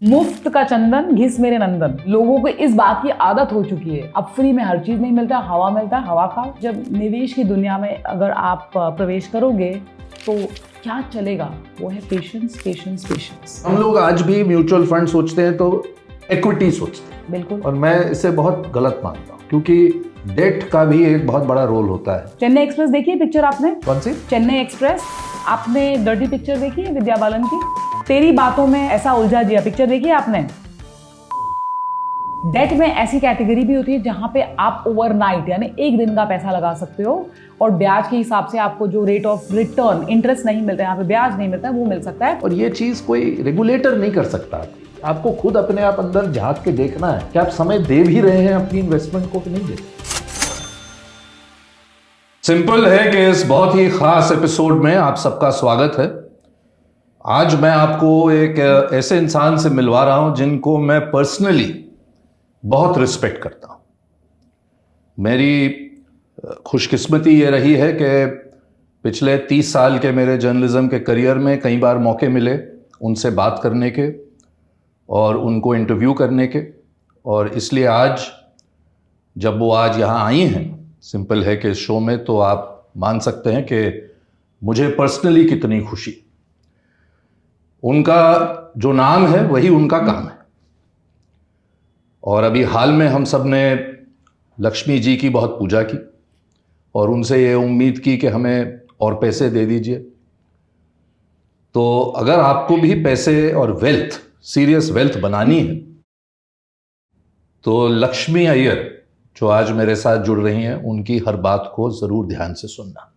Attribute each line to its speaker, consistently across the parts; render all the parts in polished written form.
Speaker 1: मुफ्त का चंदन घिस मेरे नंदन। लोगों को इस बात की आदत हो चुकी है, अब फ्री में हर चीज नहीं मिलता, हवा मिलता है, हवा खाओ। जब निवेश की दुनिया में अगर आप प्रवेश करोगे तो क्या चलेगा, वो है पेशेंस पेशेंस पेशेंस।
Speaker 2: हम लोग आज भी म्यूचुअल फंड सोचते हैं तो इक्विटी सोचते हैं,
Speaker 1: बिल्कुल।
Speaker 2: और मैं इसे बहुत गलत मानता हूँ क्योंकि डेट का भी एक बहुत बड़ा रोल होता है।
Speaker 1: चेन्नई एक्सप्रेस देखी है पिक्चर आपने?
Speaker 2: कौन सी?
Speaker 1: चेन्नई एक्सप्रेस। आपने डर्टी पिक्चर देखी है विद्या बालन की? तेरी बातों में ऐसा उलझा दिया पिक्चर देखी है आपने? डेट में ऐसी कैटेगरी भी होती है जहां पे आप ओवरनाइट यानी एक दिन का पैसा लगा सकते हो और ब्याज के हिसाब से आपको जो रेट ऑफ रिटर्न इंटरेस्ट नहीं मिलता है, यहाँ पे ब्याज नहीं मिलता है, वो मिल सकता है।
Speaker 2: और ये चीज कोई रेगुलेटर नहीं कर सकता। आपको खुद अपने आप अंदर झांक के देखना है कि आप समय दे भी रहे हैं अपनी इन्वेस्टमेंट को कि नहीं दे। सिंपल है कि इस बहुत ही खास एपिसोड में आप सबका स्वागत है। आज मैं आपको एक ऐसे इंसान से मिलवा रहा हूं जिनको मैं पर्सनली बहुत रिस्पेक्ट करता हूं। मेरी खुशकिस्मती ये रही है कि पिछले 30 साल के मेरे जर्नलिज्म के करियर में कई बार मौके मिले उनसे बात करने के और उनको इंटरव्यू करने के, और इसलिए आज जब वो आज यहाँ आई हैं सिंपल है कि इस शो में, तो आप मान सकते हैं कि मुझे पर्सनली कितनी खुशी। उनका जो नाम है वही उनका काम है, और अभी हाल में हम सब ने लक्ष्मी जी की बहुत पूजा की और उनसे ये उम्मीद की कि हमें और पैसे दे दीजिए। तो अगर आपको भी पैसे और वेल्थ, सीरियस वेल्थ बनानी है तो लक्ष्मी अय्यर जो आज मेरे साथ जुड़ रही हैं उनकी हर बात को जरूर ध्यान से सुनना।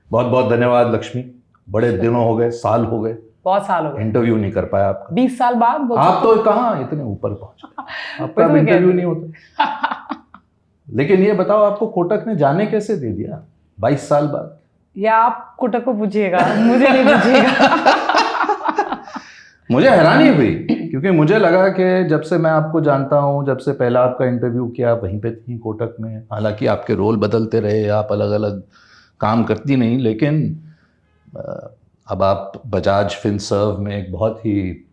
Speaker 2: बहुत बहुत धन्यवाद लक्ष्मी। बड़े दिनों हो गए, साल हो गए,
Speaker 1: बहुत साल हो गए,
Speaker 2: इंटरव्यू नहीं कर पाया आपका।
Speaker 1: 20 साल बाद
Speaker 2: आप तो कहाँ इतने ऊपर पहुंचे, आपका इंटरव्यू नहीं होता। लेकिन ये बताओ, आपको कोटक ने जाने कैसे दे दिया 22 साल बाद?
Speaker 1: या आप कोटक को पूछिएगा, मुझे नहीं पूछिएगा।
Speaker 2: मुझे हैरानी हुई क्योंकि मुझे लगा कि जब से मैं आपको जानता हूं, जब से पहला आपका इंटरव्यू किया वहीं पे थी कोटक में। हालांकि आपके रोल बदलते रहे, आप अलग अलग काम करती नहीं, लेकिन अब आप बजाज फिनसर्व में एक बहुत ही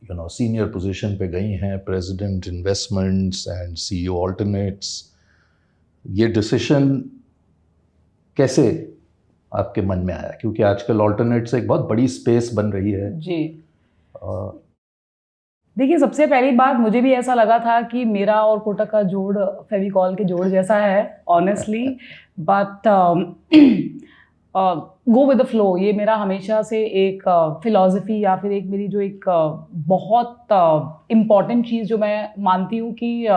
Speaker 2: सीनियर पोजीशन पे गई हैं, president investments and CEO alternates. ये डिसीजन कैसे आपके मन में आया? क्योंकि आजकल अल्टरनेट्स एक बहुत बड़ी स्पेस बन रही है
Speaker 1: जी। देखिए, सबसे पहली बात मुझे भी ऐसा लगा था कि मेरा और कोटक का जोड़ फेविकॉल के जोड़ जैसा है honestly, but go with the flow, ये मेरा हमेशा से एक फिलॉसफी या फिर एक मेरी जो एक बहुत इम्पॉर्टेंट चीज़ जो मैं मानती हूँ कि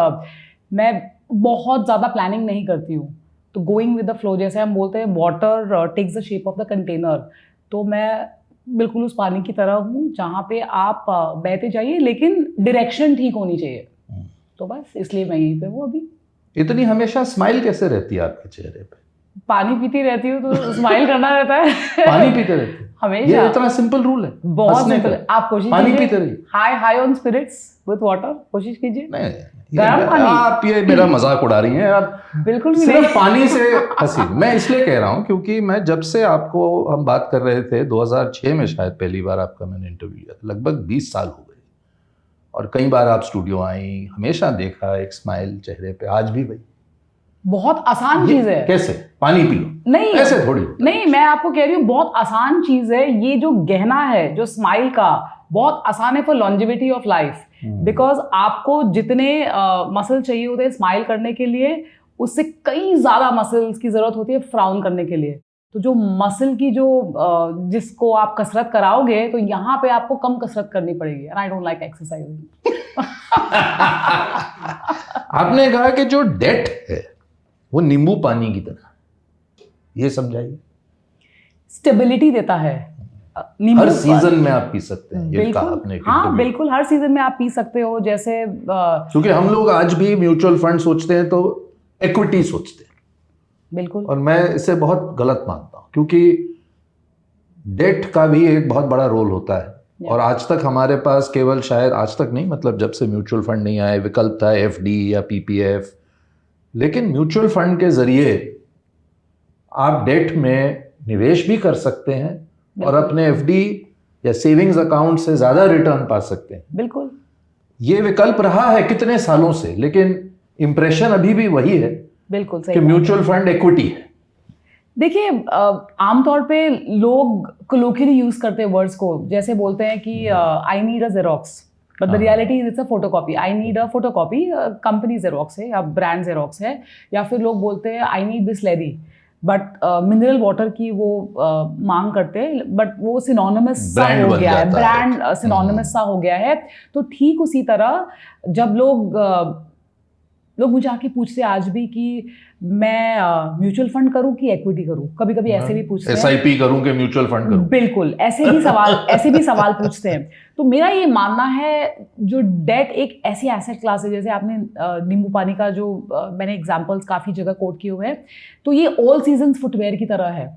Speaker 1: मैं बहुत ज़्यादा प्लानिंग नहीं करती हूँ। तो गोइंग विद द फ्लो, जैसे हम बोलते हैं water takes the shape of the container, तो मैं बिल्कुल उस पानी की तरह हूँ जहाँ पे आप बहते जाइए लेकिन डायरेक्शन ठीक होनी चाहिए। तो बस इसलिए मैं यहीं पे हूँ अभी।
Speaker 2: इतनी हमेशा स्माइल कैसे रहती है आपके चेहरे पे?
Speaker 1: पानी पीती रहती हूँ तो स्माइल करना रहता है।
Speaker 2: पानी पीते रहते हैं
Speaker 1: हमेशा।
Speaker 2: ये इतना सिंपल रूल है,
Speaker 1: बहुत सिंपल है। आप कोशिश
Speaker 2: पानी
Speaker 1: कीजिए,
Speaker 2: पीते रहिए।
Speaker 1: High on spirits with water, कोशिश कीजिए।
Speaker 2: नहीं,
Speaker 1: गर्म पानी।
Speaker 2: आप ये मेरा मजाक उड़ा रही हैं आप।
Speaker 1: बिल्कुल भी
Speaker 2: सिर्फ
Speaker 1: नहीं।
Speaker 2: पानी से हंसी। मैं इसलिए कह रहा हूँ क्योंकि मैं जब से आपको हम बात कर रहे थे 2006 में शायद पहली बार आपका मैंने इंटरव्यू लिया था, लगभग 20 साल हो गए, और कई बार आप स्टूडियो आई, हमेशा देखा एक स्माइल चेहरे पे, आज भी भाई।
Speaker 1: बहुत आसान चीज है।
Speaker 2: कैसे? पानी पी लो?
Speaker 1: नहीं,
Speaker 2: ऐसे थोड़ी।
Speaker 1: नहीं, मैं आपको कह रही हूँ बहुत आसान चीज है। ये जो गहना है जो स्माइल का, बहुत आसान है for longevity of life. Because आपको जितने मसल चाहिए होते हैं स्माइल करने के लिए, उससे कई ज्यादा मसल्स की जरूरत होती है फ्राउन करने के लिए। तो जो मसल की जो जिसको आप कसरत कराओगे, तो यहाँ पे आपको कम कसरत करनी पड़ेगी। And I don't like exercising.
Speaker 2: आपने कहा कि जो डेट है वो नींबू पानी की तरह, ये समझाइए।
Speaker 1: स्टेबिलिटी देता है।
Speaker 2: हर सीजन में आप पी सकते हैं, ये कहा आपने।
Speaker 1: हाँ बिल्कुल, हर सीजन में आप पी सकते हो। जैसे
Speaker 2: क्योंकि हम लोग आज भी म्यूचुअल फंड सोचते हैं तो इक्विटी सोचते हैं।
Speaker 1: बिल्कुल।
Speaker 2: और मैं इसे बहुत गलत मानता हूं क्योंकि डेट का भी एक बहुत बड़ा रोल होता है। और आज तक हमारे पास केवल, शायद आज तक नहीं, मतलब जब से म्यूचुअल फंड नहीं आए, विकल्प था एफडी या पीपीएफ, लेकिन म्यूचुअल फंड के जरिए आप डेट में निवेश भी कर सकते हैं और अपने एफडी या सेविंग्स अकाउंट से ज्यादा रिटर्न पा सकते हैं।
Speaker 1: बिल्कुल,
Speaker 2: ये विकल्प रहा है कितने सालों से, लेकिन इंप्रेशन अभी भी वही है
Speaker 1: बिल्कुल सही
Speaker 2: कि
Speaker 1: बात है।
Speaker 2: म्यूचुअल फंड इक्विटी है।
Speaker 1: देखिए, आमतौर पे लोग कोलोकियली यूज करते हैं वर्ड्स को, जैसे बोलते हैं कि I need a xerox, but the reality is it's a photocopy. I need a photocopy, company xerox है या ब्रांड जेरोक्स है। या फिर लोग बोलते हैं I need Bisleri, but mineral water की वो मांग करते हैं, बट वो सिनोनिमस सा
Speaker 2: Brand
Speaker 1: हो
Speaker 2: बन
Speaker 1: गया है,
Speaker 2: जाता है।
Speaker 1: ब्रांड सिनोनिमस सा हो गया है। तो ठीक उसी तरह जब लोग मुझे आके पूछते हैं आज भी कि मैं म्यूचुअल फंड करूं कि इक्विटी करूं, कभी कभी ऐसे भी पूछते हैं।
Speaker 2: SIP करूं कि म्यूचुअल फंड करूं?
Speaker 1: बिल्कुल, ऐसे भी सवाल पूछते हैं। तो मेरा ये मानना है, जो डेट एक ऐसी एसेट क्लास है, जैसे आपने नींबू पानी का जो मैंने एग्जांपल्स काफी जगह कोट किए हुए हैं, तो ये ऑल सीजन फुटवेयर की तरह है।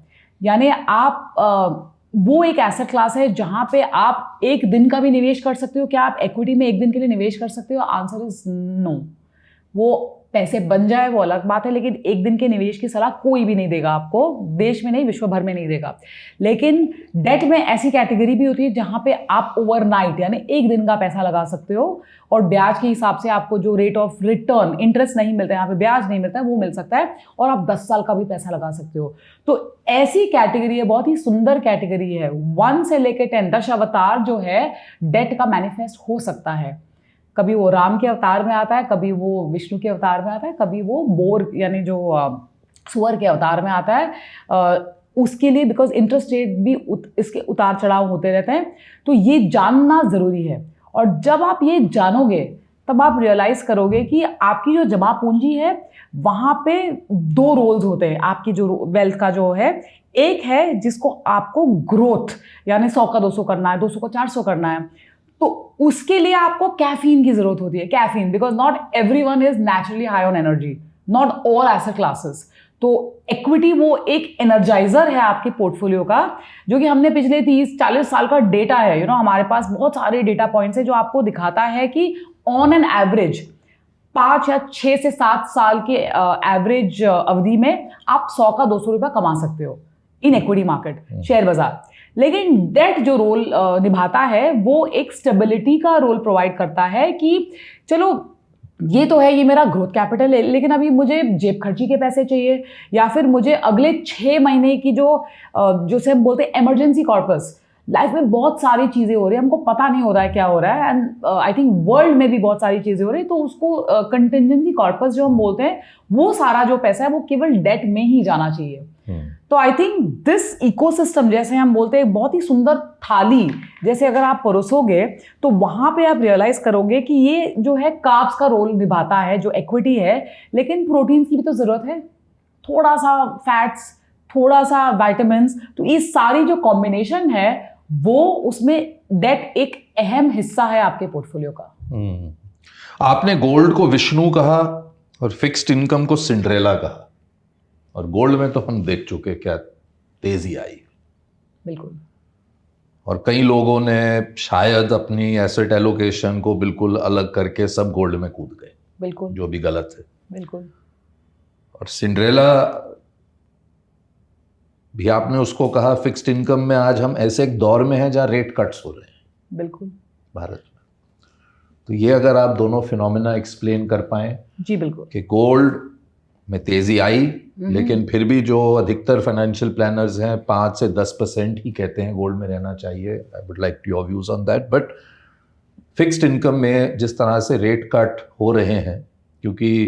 Speaker 1: यानी आप वो एक एसेट क्लास है जहां पे आप एक दिन का भी निवेश कर सकते हो। क्या आप इक्विटी में एक दिन के लिए निवेश कर सकते हो? Answer is no. वो पैसे बन जाए वो अलग बात है, लेकिन एक दिन के निवेश की सलाह कोई भी नहीं देगा आपको, देश में नहीं विश्व भर में नहीं देगा। लेकिन डेट में ऐसी कैटेगरी भी होती है जहां पे आप ओवरनाइट यानी एक दिन का पैसा लगा सकते हो, और ब्याज के हिसाब से आपको जो रेट ऑफ रिटर्न, इंटरेस्ट नहीं मिलता है, यहाँ पे ब्याज नहीं मिलता है, वो मिल सकता है, और आप 10 साल का भी पैसा लगा सकते हो। तो ऐसी कैटेगरी है, बहुत ही सुंदर कैटेगरी है। 1 से लेकर 10 दशावतार जो है डेट का मैनिफेस्ट हो सकता है। कभी वो राम के अवतार में आता है, कभी वो विष्णु के अवतार में आता है, कभी वो बोर यानी जो सुअर के अवतार में आता है। उसके लिए बिकॉज इंटरेस्ट रेट भी इसके उतार चढ़ाव होते रहते हैं, तो ये जानना ज़रूरी है। और जब आप ये जानोगे तब आप रियलाइज करोगे कि आपकी जो जमा पूंजी है वहाँ पे 2 रोल्स होते हैं आपकी जो वेल्थ का जो है। एक है जिसको आपको ग्रोथ यानी 100 का 200 करना है, 200 को 400 करना है, तो उसके लिए आपको कैफीन की जरूरत होती है। Caffeine, because not everyone is naturally high on energy, not all asset classes. तो इक्विटी वो एक एनर्जाइजर है आपके पोर्टफोलियो का, जो कि हमने पिछले 30-40 साल का डेटा है, हमारे पास बहुत सारे डेटा पॉइंट्स है जो आपको दिखाता है कि ऑन एन एवरेज 5 या 6 से 7 साल के एवरेज अवधि में आप 100 का 200 रुपया कमा सकते हो इन इक्विटी मार्केट, शेयर बाजार। लेकिन डेट जो रोल निभाता है वो एक स्टेबिलिटी का रोल प्रोवाइड करता है कि चलो ये तो है, ये मेरा ग्रोथ कैपिटल है, लेकिन अभी मुझे जेब खर्ची के पैसे चाहिए, या फिर मुझे अगले 6 महीने की जो से हम बोलते हैं इमरजेंसी कॉर्पस। लाइफ में बहुत सारी चीज़ें हो रही है, हमको पता नहीं हो रहा है क्या हो रहा है, एंड आई थिंक वर्ल्ड में भी बहुत सारी चीज़ें हो रही है, तो उसको कंटिजेंसी कॉर्पस जो हम बोलते हैं, वो सारा जो पैसा है वो केवल डेट में ही जाना चाहिए। तो आई थिंक दिस इकोसिस्टम, जैसे हम बोलते हैं, बहुत ही सुंदर थाली जैसे अगर आप परोसोगे तो वहां पे आप रियलाइज करोगे कि ये जो है कार्ब्स का रोल निभाता है जो इक्विटी है, लेकिन प्रोटीन्स की भी तो जरूरत है, थोड़ा सा फैट्स, थोड़ा सा विटामिन्स, तो ये सारी जो कॉम्बिनेशन है वो उसमें डेट एक अहम हिस्सा है आपके पोर्टफोलियो का।
Speaker 2: आपने गोल्ड को विष्णु कहा और फिक्स्ड इनकम को सिंड्रेला कहा, और गोल्ड में तो हम देख चुके क्या तेजी आई।
Speaker 1: बिल्कुल।
Speaker 2: और कई लोगों ने शायद अपनी एसेट एलोकेशन को बिल्कुल अलग करके सब गोल्ड में कूद गए,
Speaker 1: बिल्कुल,
Speaker 2: जो भी गलत है।
Speaker 1: बिल्कुल।
Speaker 2: और सिंड्रेला भी आपने उसको कहा फिक्स्ड इनकम में आज हम ऐसे एक दौर में हैं जहां रेट कट्स हो रहे हैं।
Speaker 1: बिल्कुल।
Speaker 2: भारत में। तो ये अगर आप दोनों फिनोमेना एक्सप्लेन कर पाए।
Speaker 1: जी बिल्कुल।
Speaker 2: कि गोल्ड में तेजी आई, लेकिन फिर भी जो अधिकतर फाइनेंशियल प्लानर्स हैं 5 से 10% ही कहते हैं गोल्ड में रहना चाहिए। I would like your views on that. But fixed income में जिस तरह से रेट कट हो रहे हैं, क्योंकि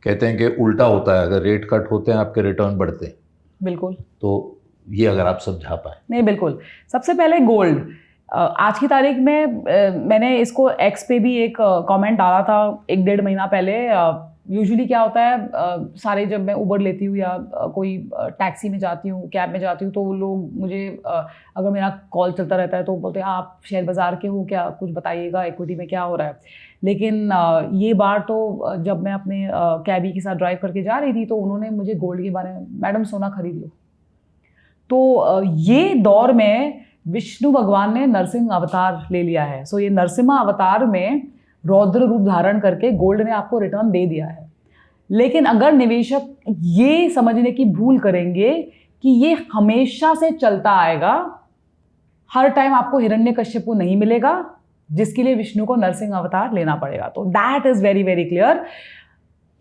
Speaker 2: कहते हैं कि उल्टा होता है, अगर रेट कट होते हैं आपके रिटर्न बढ़ते हैं। बिल्कुल। तो ये अगर आप समझा पाए।
Speaker 1: नहीं, बिल्कुल। सबसे पहले गोल्ड, आज की तारीख में मैंने इसको एक्स पे भी एक कमेंट डाला था 1-1.5 महीना पहले। यूजुअली क्या होता है, सारे जब मैं उबर लेती हूँ या कोई टैक्सी में जाती हूँ, कैब में जाती हूँ, तो लोग मुझे अगर मेरा कॉल चलता रहता है तो बोलते हैं आप शेयर बाज़ार के हो क्या, कुछ बताइएगा इक्विटी में क्या हो रहा है। लेकिन ये बार तो जब मैं अपने कैबी के साथ ड्राइव करके जा रही थी तो उन्होंने मुझे गोल्ड के बारे में, मैडम सोना खरीद लो। तो ये दौर में विष्णु भगवान ने नरसिंह अवतार ले लिया है। सो ये नरसिम्हा अवतार में रौद्र रूप धारण करके गोल्ड ने आपको रिटर्न दे दिया है। लेकिन अगर निवेशक ये समझने की भूल करेंगे कि ये हमेशा से चलता आएगा, हर टाइम आपको हिरण्यकश्यपु नहीं मिलेगा, जिसके लिए विष्णु को नरसिंह अवतार लेना पड़ेगा। तो that is very very clear.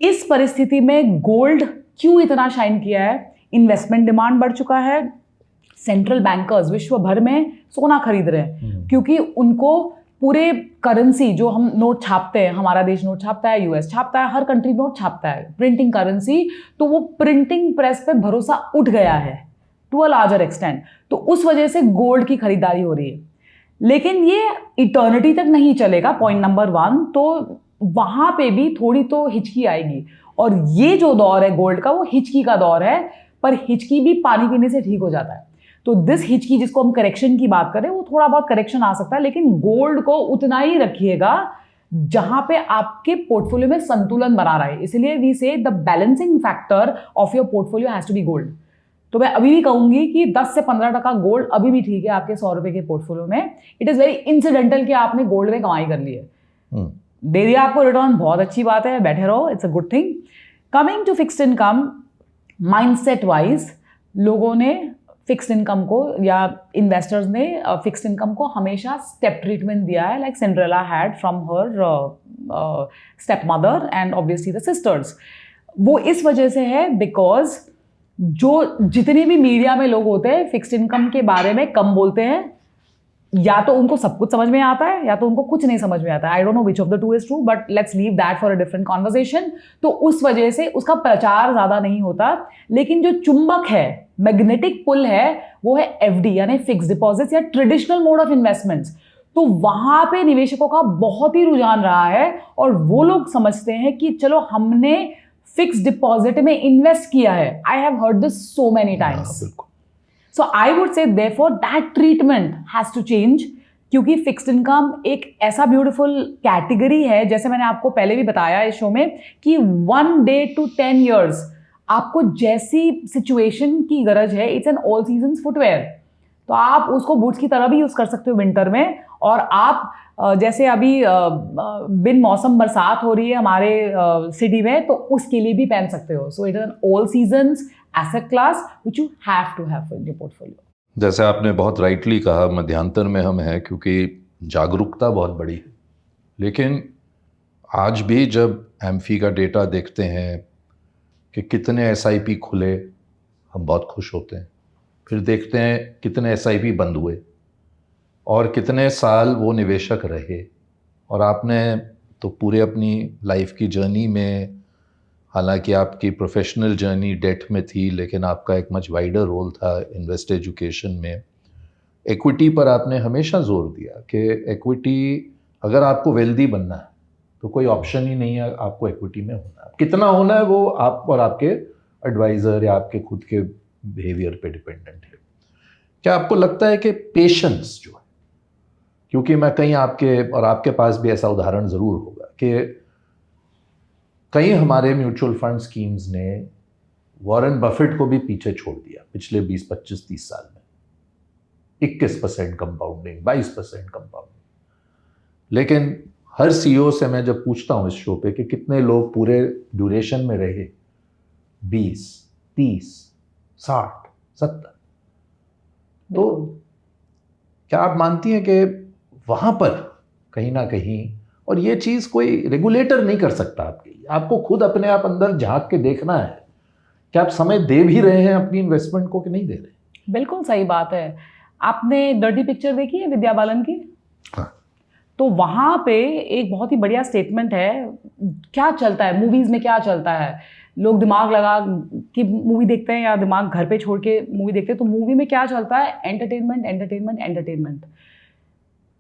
Speaker 1: इस परिस्थिति में गोल्ड क्यों इतना शाइन किया है? इन्वेस्टमेंट डिमांड बढ़ चुका है, सेंट्रल बैंकर्स विश्व भर में सोना खरीद रहे हैं, क्योंकि उनको पूरे करेंसी जो हम नोट छापते हैं, हमारा देश नोट छापता है, यूएस छापता है, हर कंट्री नोट छापता है, प्रिंटिंग करेंसी, तो वो प्रिंटिंग प्रेस पे भरोसा उठ गया है टू अ लार्जर एक्सटेंट। तो उस वजह से गोल्ड की खरीदारी हो रही है, लेकिन ये इटर्निटी तक नहीं चलेगा, पॉइंट नंबर 1। तो वहां पे भी थोड़ी तो हिचकी आएगी, और ये जो दौर है गोल्ड का, वो हिचकी का दौर है, पर हिचकी भी पानी पीने से ठीक हो जाता है। तो दिस हिचकी, जिसको हम करेक्शन की बात करें, वो थोड़ा बहुत करेक्शन आ सकता है, लेकिन गोल्ड को उतना ही रखिएगा जहां पे आपके पोर्टफोलियो में संतुलन बना रहे। इसलिए we say the balancing factor of your portfolio has to be gold. तो मैं अभी भी कहूंगी कि 10 से 15% गोल्ड अभी भी ठीक है आपके 100 रुपए के पोर्टफोलियो में। इट इज वेरी इंसिडेंटल कि आपने गोल्ड में कमाई कर ली है, दे दिया आपको रिटर्न, बहुत अच्छी बात है, बैठे रहो, it's a good thing. Coming to fixed income, mindset wise लोगों ने फिक्स्ड इनकम को, या इन्वेस्टर्स ने फिक्स्ड इनकम को हमेशा स्टेप ट्रीटमेंट दिया है, like Cinderella had from her step mother and obviously the sisters. वो इस वजह से है बिकॉज जो जितने भी मीडिया में लोग होते हैं फिक्स्ड इनकम के बारे में कम बोलते हैं, या तो उनको सब कुछ समझ में आता है या तो उनको कुछ नहीं समझ में आता है। I don't know which of the two is true, but let's leave that for a different conversation. तो उस वजह से उसका प्रचार ज्यादा नहीं होता, लेकिन जो चुंबक है, मैग्नेटिक पुल है, वो है एफडी यानी फिक्स डिपॉजिट्स या ट्रेडिशनल मोड ऑफ इन्वेस्टमेंट्स। तो वहां पे निवेशकों का बहुत ही रुझान रहा है, और वो लोग समझते हैं कि चलो हमने फिक्स डिपॉजिट में इन्वेस्ट किया है। I have heard this so many times. So I would say therefore that treatment has to change, क्योंकि फिक्स्ड इनकम एक ऐसा ब्यूटीफुल कैटेगरी है, जैसे मैंने आपको पहले भी बताया इस शो में, कि 1 day to 10 years आपको जैसी सिचुएशन की गरज है, it's an all seasons footwear. तो आप उसको बूट्स की तरह भी यूज कर सकते हो विंटर में, और आप जैसे अभी बिन मौसम बरसात हो रही है हमारे सिटी में, तो उसके लिए भी पहन सकते हो। So it is N all seasons asset class which you have to have in your portfolio.
Speaker 2: जैसे आपने बहुत राइटली कहा, मध्यांतर में हम हैं क्योंकि जागरूकता बहुत बड़ी है, लेकिन आज भी जब एम्फी का डेटा देखते हैं कि कितने एसआईपी खुले, हम बहुत खुश होते हैं। फिर देखते हैं कितने एसआईपी बंद हुए और कितने साल वो निवेशक रहे। और आपने तो पूरे अपनी लाइफ की जर्नी में, हालांकि आपकी प्रोफेशनल जर्नी डेट में थी, लेकिन आपका एक मच वाइडर रोल था इन्वेस्ट एजुकेशन में। इक्विटी पर आपने हमेशा जोर दिया कि इक्विटी, अगर आपको वेल्दी बनना है तो कोई ऑप्शन ही नहीं है, आपको इक्विटी में होना है। कितना होना है वो आप और आपके एडवाइज़र या आपके खुद के बिहेवियर पे डिपेंडेंट है। क्या आपको लगता है कि पेशेंस जो है, क्योंकि मैं कहीं आपके और आपके पास भी ऐसा उदाहरण ज़रूर होगा कि कई हमारे म्यूचुअल फंड स्कीम्स ने वॉरेन बफेट को भी पीछे छोड़ दिया पिछले 20, 25, 30 साल में। 21% कंपाउंडिंग, 22% कंपाउंडिंग। लेकिन हर सीईओ से मैं जब पूछता हूं इस शो पे कि कितने लोग पूरे ड्यूरेशन में रहे, 20, 30, 60, 70, तो क्या आप मानती हैं कि वहां पर कहीं ना कहीं, और ये चीज़ कोई रेगुलेटर नहीं कर सकता आपके लिए, आपको खुद अपने आप अंदर झांक के देखना है कि आप समय दे भी रहे हैं अपनी इन्वेस्टमेंट को कि नहीं दे रहे।
Speaker 1: बिल्कुल सही बात है। आपने डर्टी पिक्चर देखी है विद्या बालन की?
Speaker 2: हाँ।
Speaker 1: तो वहाँ पे एक बहुत ही बढ़िया स्टेटमेंट है, क्या चलता है मूवीज़ में, क्या चलता है, लोग दिमाग लगा कि मूवी देखते हैं या दिमाग घर पे छोड़ के मूवी देखते हैं, तो मूवी में क्या चलता है? Entertainment, entertainment, entertainment.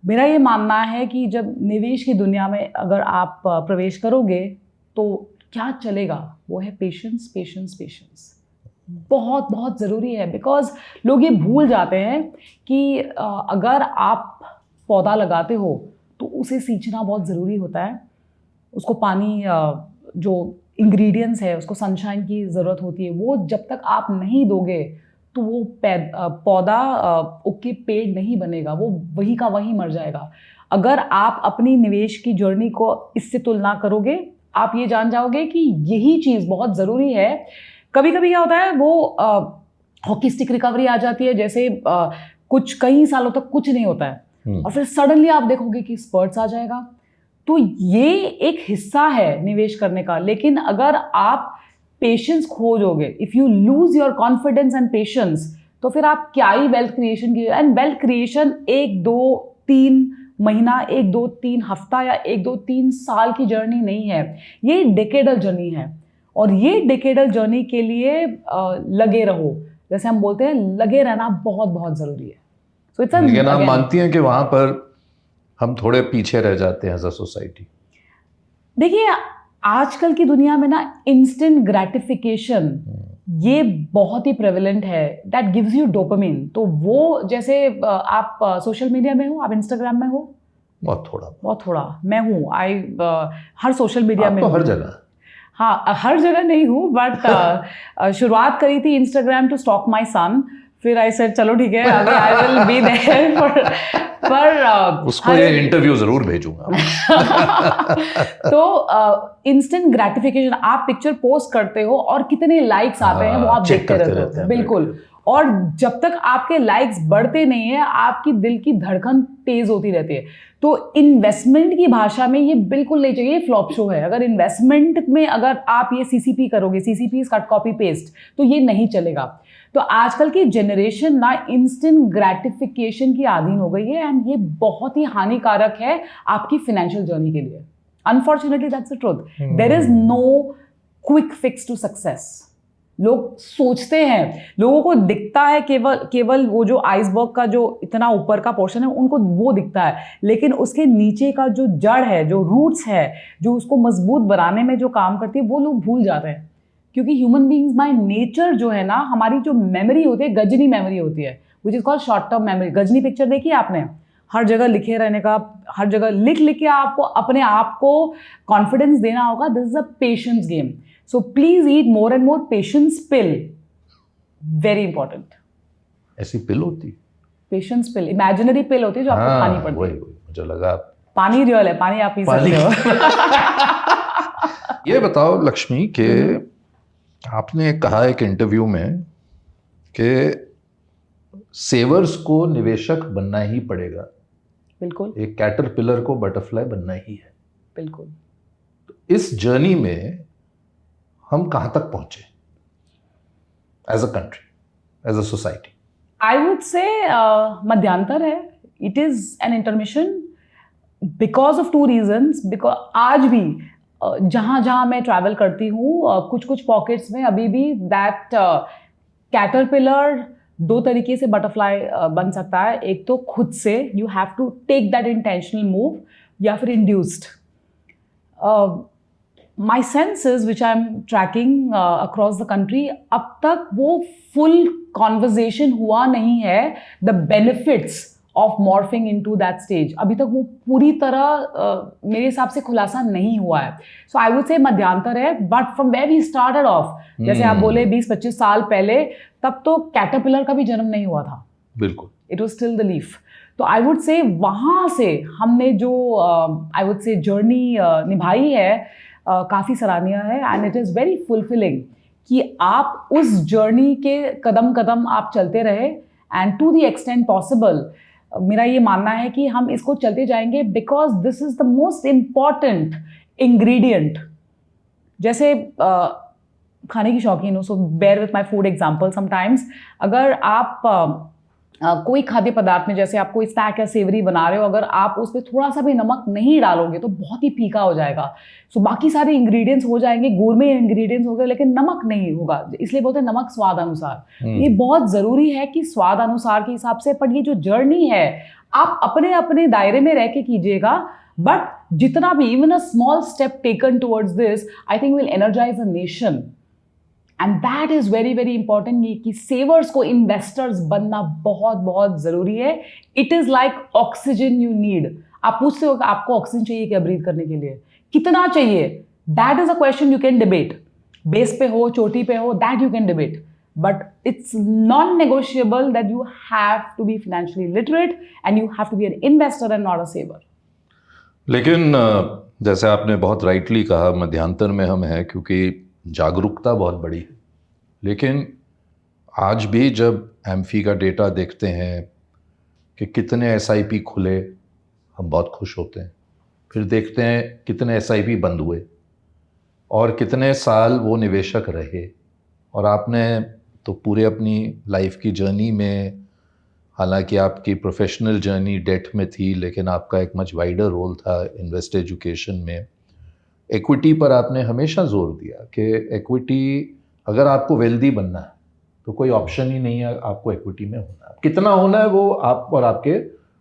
Speaker 1: मेरा ये मानना है कि जब निवेश की दुनिया में अगर आप प्रवेश करोगे तो क्या चलेगा, वो है पेशेंस, पेशेंस, पेशेंस। बहुत बहुत ज़रूरी है, बिकॉज लोग ये भूल जाते हैं कि अगर आप पौधा लगाते हो तो उसे सींचना बहुत ज़रूरी होता है, उसको पानी, जो इंग्रेडिएंट्स है, उसको सनशाइन की ज़रूरत होती है। वो जब तक आप नहीं दोगे तो वो पौधा उग के पेड़ नहीं बनेगा, वो वही का वही मर जाएगा। अगर आप अपनी निवेश की जर्नी को इससे तुलना करोगे, आप ये जान जाओगे कि यही चीज़ बहुत ज़रूरी है। कभी कभी क्या होता है, वो हॉकी स्टिक रिकवरी आ जाती है, जैसे कुछ कई सालों तक कुछ नहीं होता है और फिर सडनली आप देखोगे कि स्पर्ट्स आ जाएगा। तो ये एक हिस्सा है निवेश करने का। लेकिन अगर आप पेशेंस खो दोगे, if you lose your confidence and patience, तो फिर आप क्या ही वेल्थ क्रिएशन की। एंड वेल्थ क्रिएशन 1 2 3 महीना, 1 2 3 हफ्ता या 1 2 3 साल की जर्नी नहीं है, ये डेकेडल जर्नी है। और ये डेकेडल जर्नी के लिए लगे रहो, जैसे हम बोलते हैं, लगे रहना बहुत बहुत जरूरी है। सो इट्स
Speaker 2: लेकिन आप मानती हैं कि वहां पर हम थोड़े पीछे रह जाते हैं एज अ सोसाइटी?
Speaker 1: देखिए, आजकल की दुनिया में ना इंस्टेंट ग्रेटिफिकेशन ये बहुत ही प्रेवलेंट है, दैट गिव्स यू डोपामिन। तो वो जैसे आप सोशल मीडिया में हो, आप इंस्टाग्राम में हो? बहुत थोड़ा मैं हूँ। हर सोशल मीडिया में
Speaker 2: तो हर जगह?
Speaker 1: हाँ, हर जगह नहीं हूँ, बट शुरुआत करी थी इंस्टाग्राम टू स्टॉक माई सन। फिर आई सेड चलो ठीक है, अभी आई विल बी देयर पर
Speaker 2: उसको ये इंटरव्यू जरूर भेजूंगा।
Speaker 1: तो इंस्टेंट ग्रेटिफिकेशन, आप पिक्चर पोस्ट करते हो और कितने लाइक्स आते हैं वो आप देखते रहते हो। बिल्कुल। और जब तक आपके लाइक्स बढ़ते नहीं है, आपकी दिल की धड़कन तेज होती रहती है। तो इन्वेस्टमेंट की भाषा में ये बिल्कुल नहीं चाहिए, फ्लॉप शो है। अगर इन्वेस्टमेंट में अगर आप ये सीसीपी करोगे, सीसीपी कट कॉपी पेस्ट, तो ये नहीं चलेगा। तो आजकल की जनरेशन ना इंस्टेंट ग्रेटिफिकेशन की आदीन हो गई है, एंड ये बहुत ही हानिकारक है आपकी फाइनेंशियल जर्नी के लिए। Unfortunately that's the truth. There is no quick fix to success. लोग सोचते हैं, लोगों को दिखता है केवल वो जो आइसबर्ग का जो इतना ऊपर का पोर्शन है, उनको वो दिखता है, लेकिन उसके नीचे का जो जड़ है, जो रूट्स है, जो उसको मजबूत बनाने में जो काम करती है, वो लोग भूल जाते हैं। क्योंकि ह्यूमन बीइंग्स बाय नेचर जो है ना, हमारी जो मेमोरी होती है, गजनी मेमोरी होती है, which is called short term memory. Ghajini picture देखी है आपने? हर जगह लिखे रहने का, हर जगह लिख के आपको अपने आप को कॉन्फिडेंस देना होगा। This is a patience game. So please eat more and more patience pill, very important.
Speaker 2: ऐसी पिल होती?
Speaker 1: पेशेंस पिल इमेजिनरी पिल होती है जो आपको खानी पड़ती है।
Speaker 2: मुझे लगा
Speaker 1: पानी रियल है, पानी आप पी सकते हो।
Speaker 2: ये बताओ लक्ष्मी के आपने कहा एक इंटरव्यू में कि सेवर्स को निवेशक बनना ही पड़ेगा।
Speaker 1: बिल्कुल।
Speaker 2: एक कैटरपिलर को बटरफ्लाई बनना ही है।
Speaker 1: बिल्कुल।
Speaker 2: तो इस जर्नी में हम कहां तक पहुंचे as a country, as a society?
Speaker 1: I would say मध्यांतर है। It is an intermission because of 2 reasons. Because आज भी जहां जहां मैं ट्रैवल करती हूँ, कुछ कुछ पॉकेट्स में अभी भी दैट कैटरपिलर 2 तरीके से बटरफ्लाई बन सकता है। एक तो खुद से, you have to take that intentional move, या फिर induced. My senses which I am tracking across the country, अब तक वो फुल कॉन्वर्जेशन हुआ नहीं है, the benefits of morphing into that stage. अभी तक वो पूरी तरह मेरे हिसाब से खुलासा नहीं हुआ है। सो आई वुड से मध्यांतर है, but from where we started off, जैसे आप बोले 20-25 साल पहले, तब तो कैटरपिलर का भी जन्म नहीं हुआ था।
Speaker 2: बिल्कुल।
Speaker 1: It was still the leaf. तो आई वुड से वहां से हमने जो आई वुड से जर्नी निभाई है, काफ़ी सराहनीय है, and it is very fulfilling कि आप उस जर्नी के कदम कदम आप चलते रहे। And to the extent possible मेरा ये मानना है कि हम इसको चलते जाएंगे, because this is the most important ingredient. जैसे खाने की शौकीन हो, so bear with my food example sometimes. अगर आप कोई खाद्य पदार्थ में, जैसे आप कोई स्नैक या सेवरी बना रहे हो, अगर आप उस पर थोड़ा सा भी नमक नहीं डालोगे तो बहुत ही फीका हो जाएगा। सो बाकी सारे इंग्रेडिएंट्स हो जाएंगे, गोurmet इंग्रेडिएंट्स हो गए, लेकिन नमक नहीं होगा। इसलिए बोलते हैं नमक स्वाद अनुसार। ये बहुत ज़रूरी है कि स्वाद अनुसार के हिसाब से, पर ये जो जर्नी है आप अपने अपने दायरे में रह के कीजिएगा, बट जितना भी, even a small step taken towards this, I think will energise a nation. And that is very very important कि सेवर्स को इन्वेस्टर्स बनना बहुत बहुत जरूरी है। It is like oxygen you need. आप पूछते हो कि आपको ऑक्सीजन चाहिए क्या ब्रीथ करने के लिए, कितना चाहिए? That is a question you can debate. Base पे हो, चोटी पे हो, that you can debate, but it's non negotiable that you have to be financially literate and you have to be an investor and not a saver.
Speaker 2: लेकिन जैसे आपने बहुत rightly कहा, मध्यांतर में हम हैं क्योंकि जागरूकता बहुत बड़ी है। लेकिन आज भी जब एम्फी का डेटा देखते हैं, कि कितने एसआईपी खुले, हम बहुत खुश होते हैं। फिर देखते हैं कितने एसआईपी बंद हुए और कितने साल वो निवेशक रहे। और आपने तो पूरे अपनी लाइफ की जर्नी में, हालांकि आपकी प्रोफेशनल जर्नी डेट में थी, लेकिन आपका एक मच वाइडर रोल था इन्वेस्ट एजुकेशन में। इक्विटी पर आपने हमेशा जोर दिया कि इक्विटी, अगर आपको वेल्दी बनना है तो कोई ऑप्शन ही नहीं है, आपको इक्विटी में होना है। कितना होना है वो आप और आपके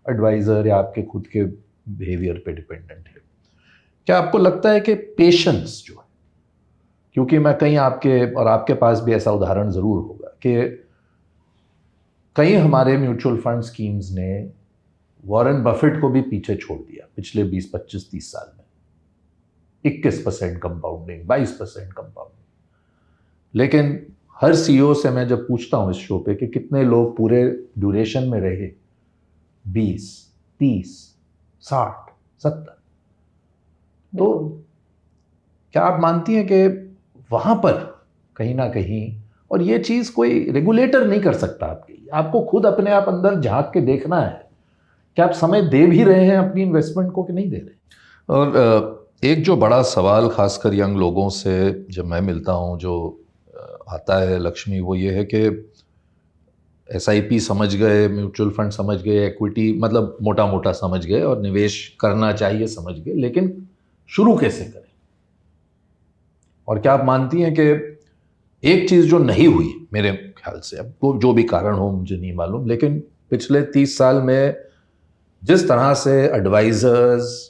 Speaker 2: एडवाइज़र या आपके खुद के बिहेवियर पे डिपेंडेंट है। क्या आपको लगता है कि पेशेंस जो है, क्योंकि मैं कहीं आपके पास भी ऐसा उदाहरण ज़रूर होगा कि कई हमारे म्यूचुअल फंड स्कीम्स ने वॉरेन बफेट को भी पीछे छोड़ दिया पिछले 20, 25, 30 साल में। 21% कंपाउंडिंग, 22% कंपाउंडिंग। लेकिन हर सीईओ से मैं जब पूछता हूं इस शो पे कि कितने लोग पूरे ड्यूरेशन में रहे, 20, 30, 60, 70, तो क्या आप मानती हैं कि वहां पर कहीं ना कहीं, और ये चीज कोई रेगुलेटर नहीं कर सकता आपके लिए, आपको खुद अपने आप अंदर झांक के देखना है कि आप समय दे भी रहे हैं अपनी इन्वेस्टमेंट को कि नहीं दे रहे। और एक जो बड़ा सवाल खासकर यंग लोगों से जब मैं मिलता हूं जो आता है लक्ष्मी, वो ये है कि एसआईपी समझ गए, म्यूचुअल फंड समझ गए, इक्विटी मतलब मोटा मोटा समझ गए और निवेश करना चाहिए समझ गए, लेकिन शुरू कैसे करें। और क्या आप मानती हैं कि एक चीज़ जो नहीं हुई मेरे ख्याल से, अब वो जो भी कारण हो मुझे नहीं मालूम, लेकिन पिछले 30 साल में जिस तरह से एडवाइजर्स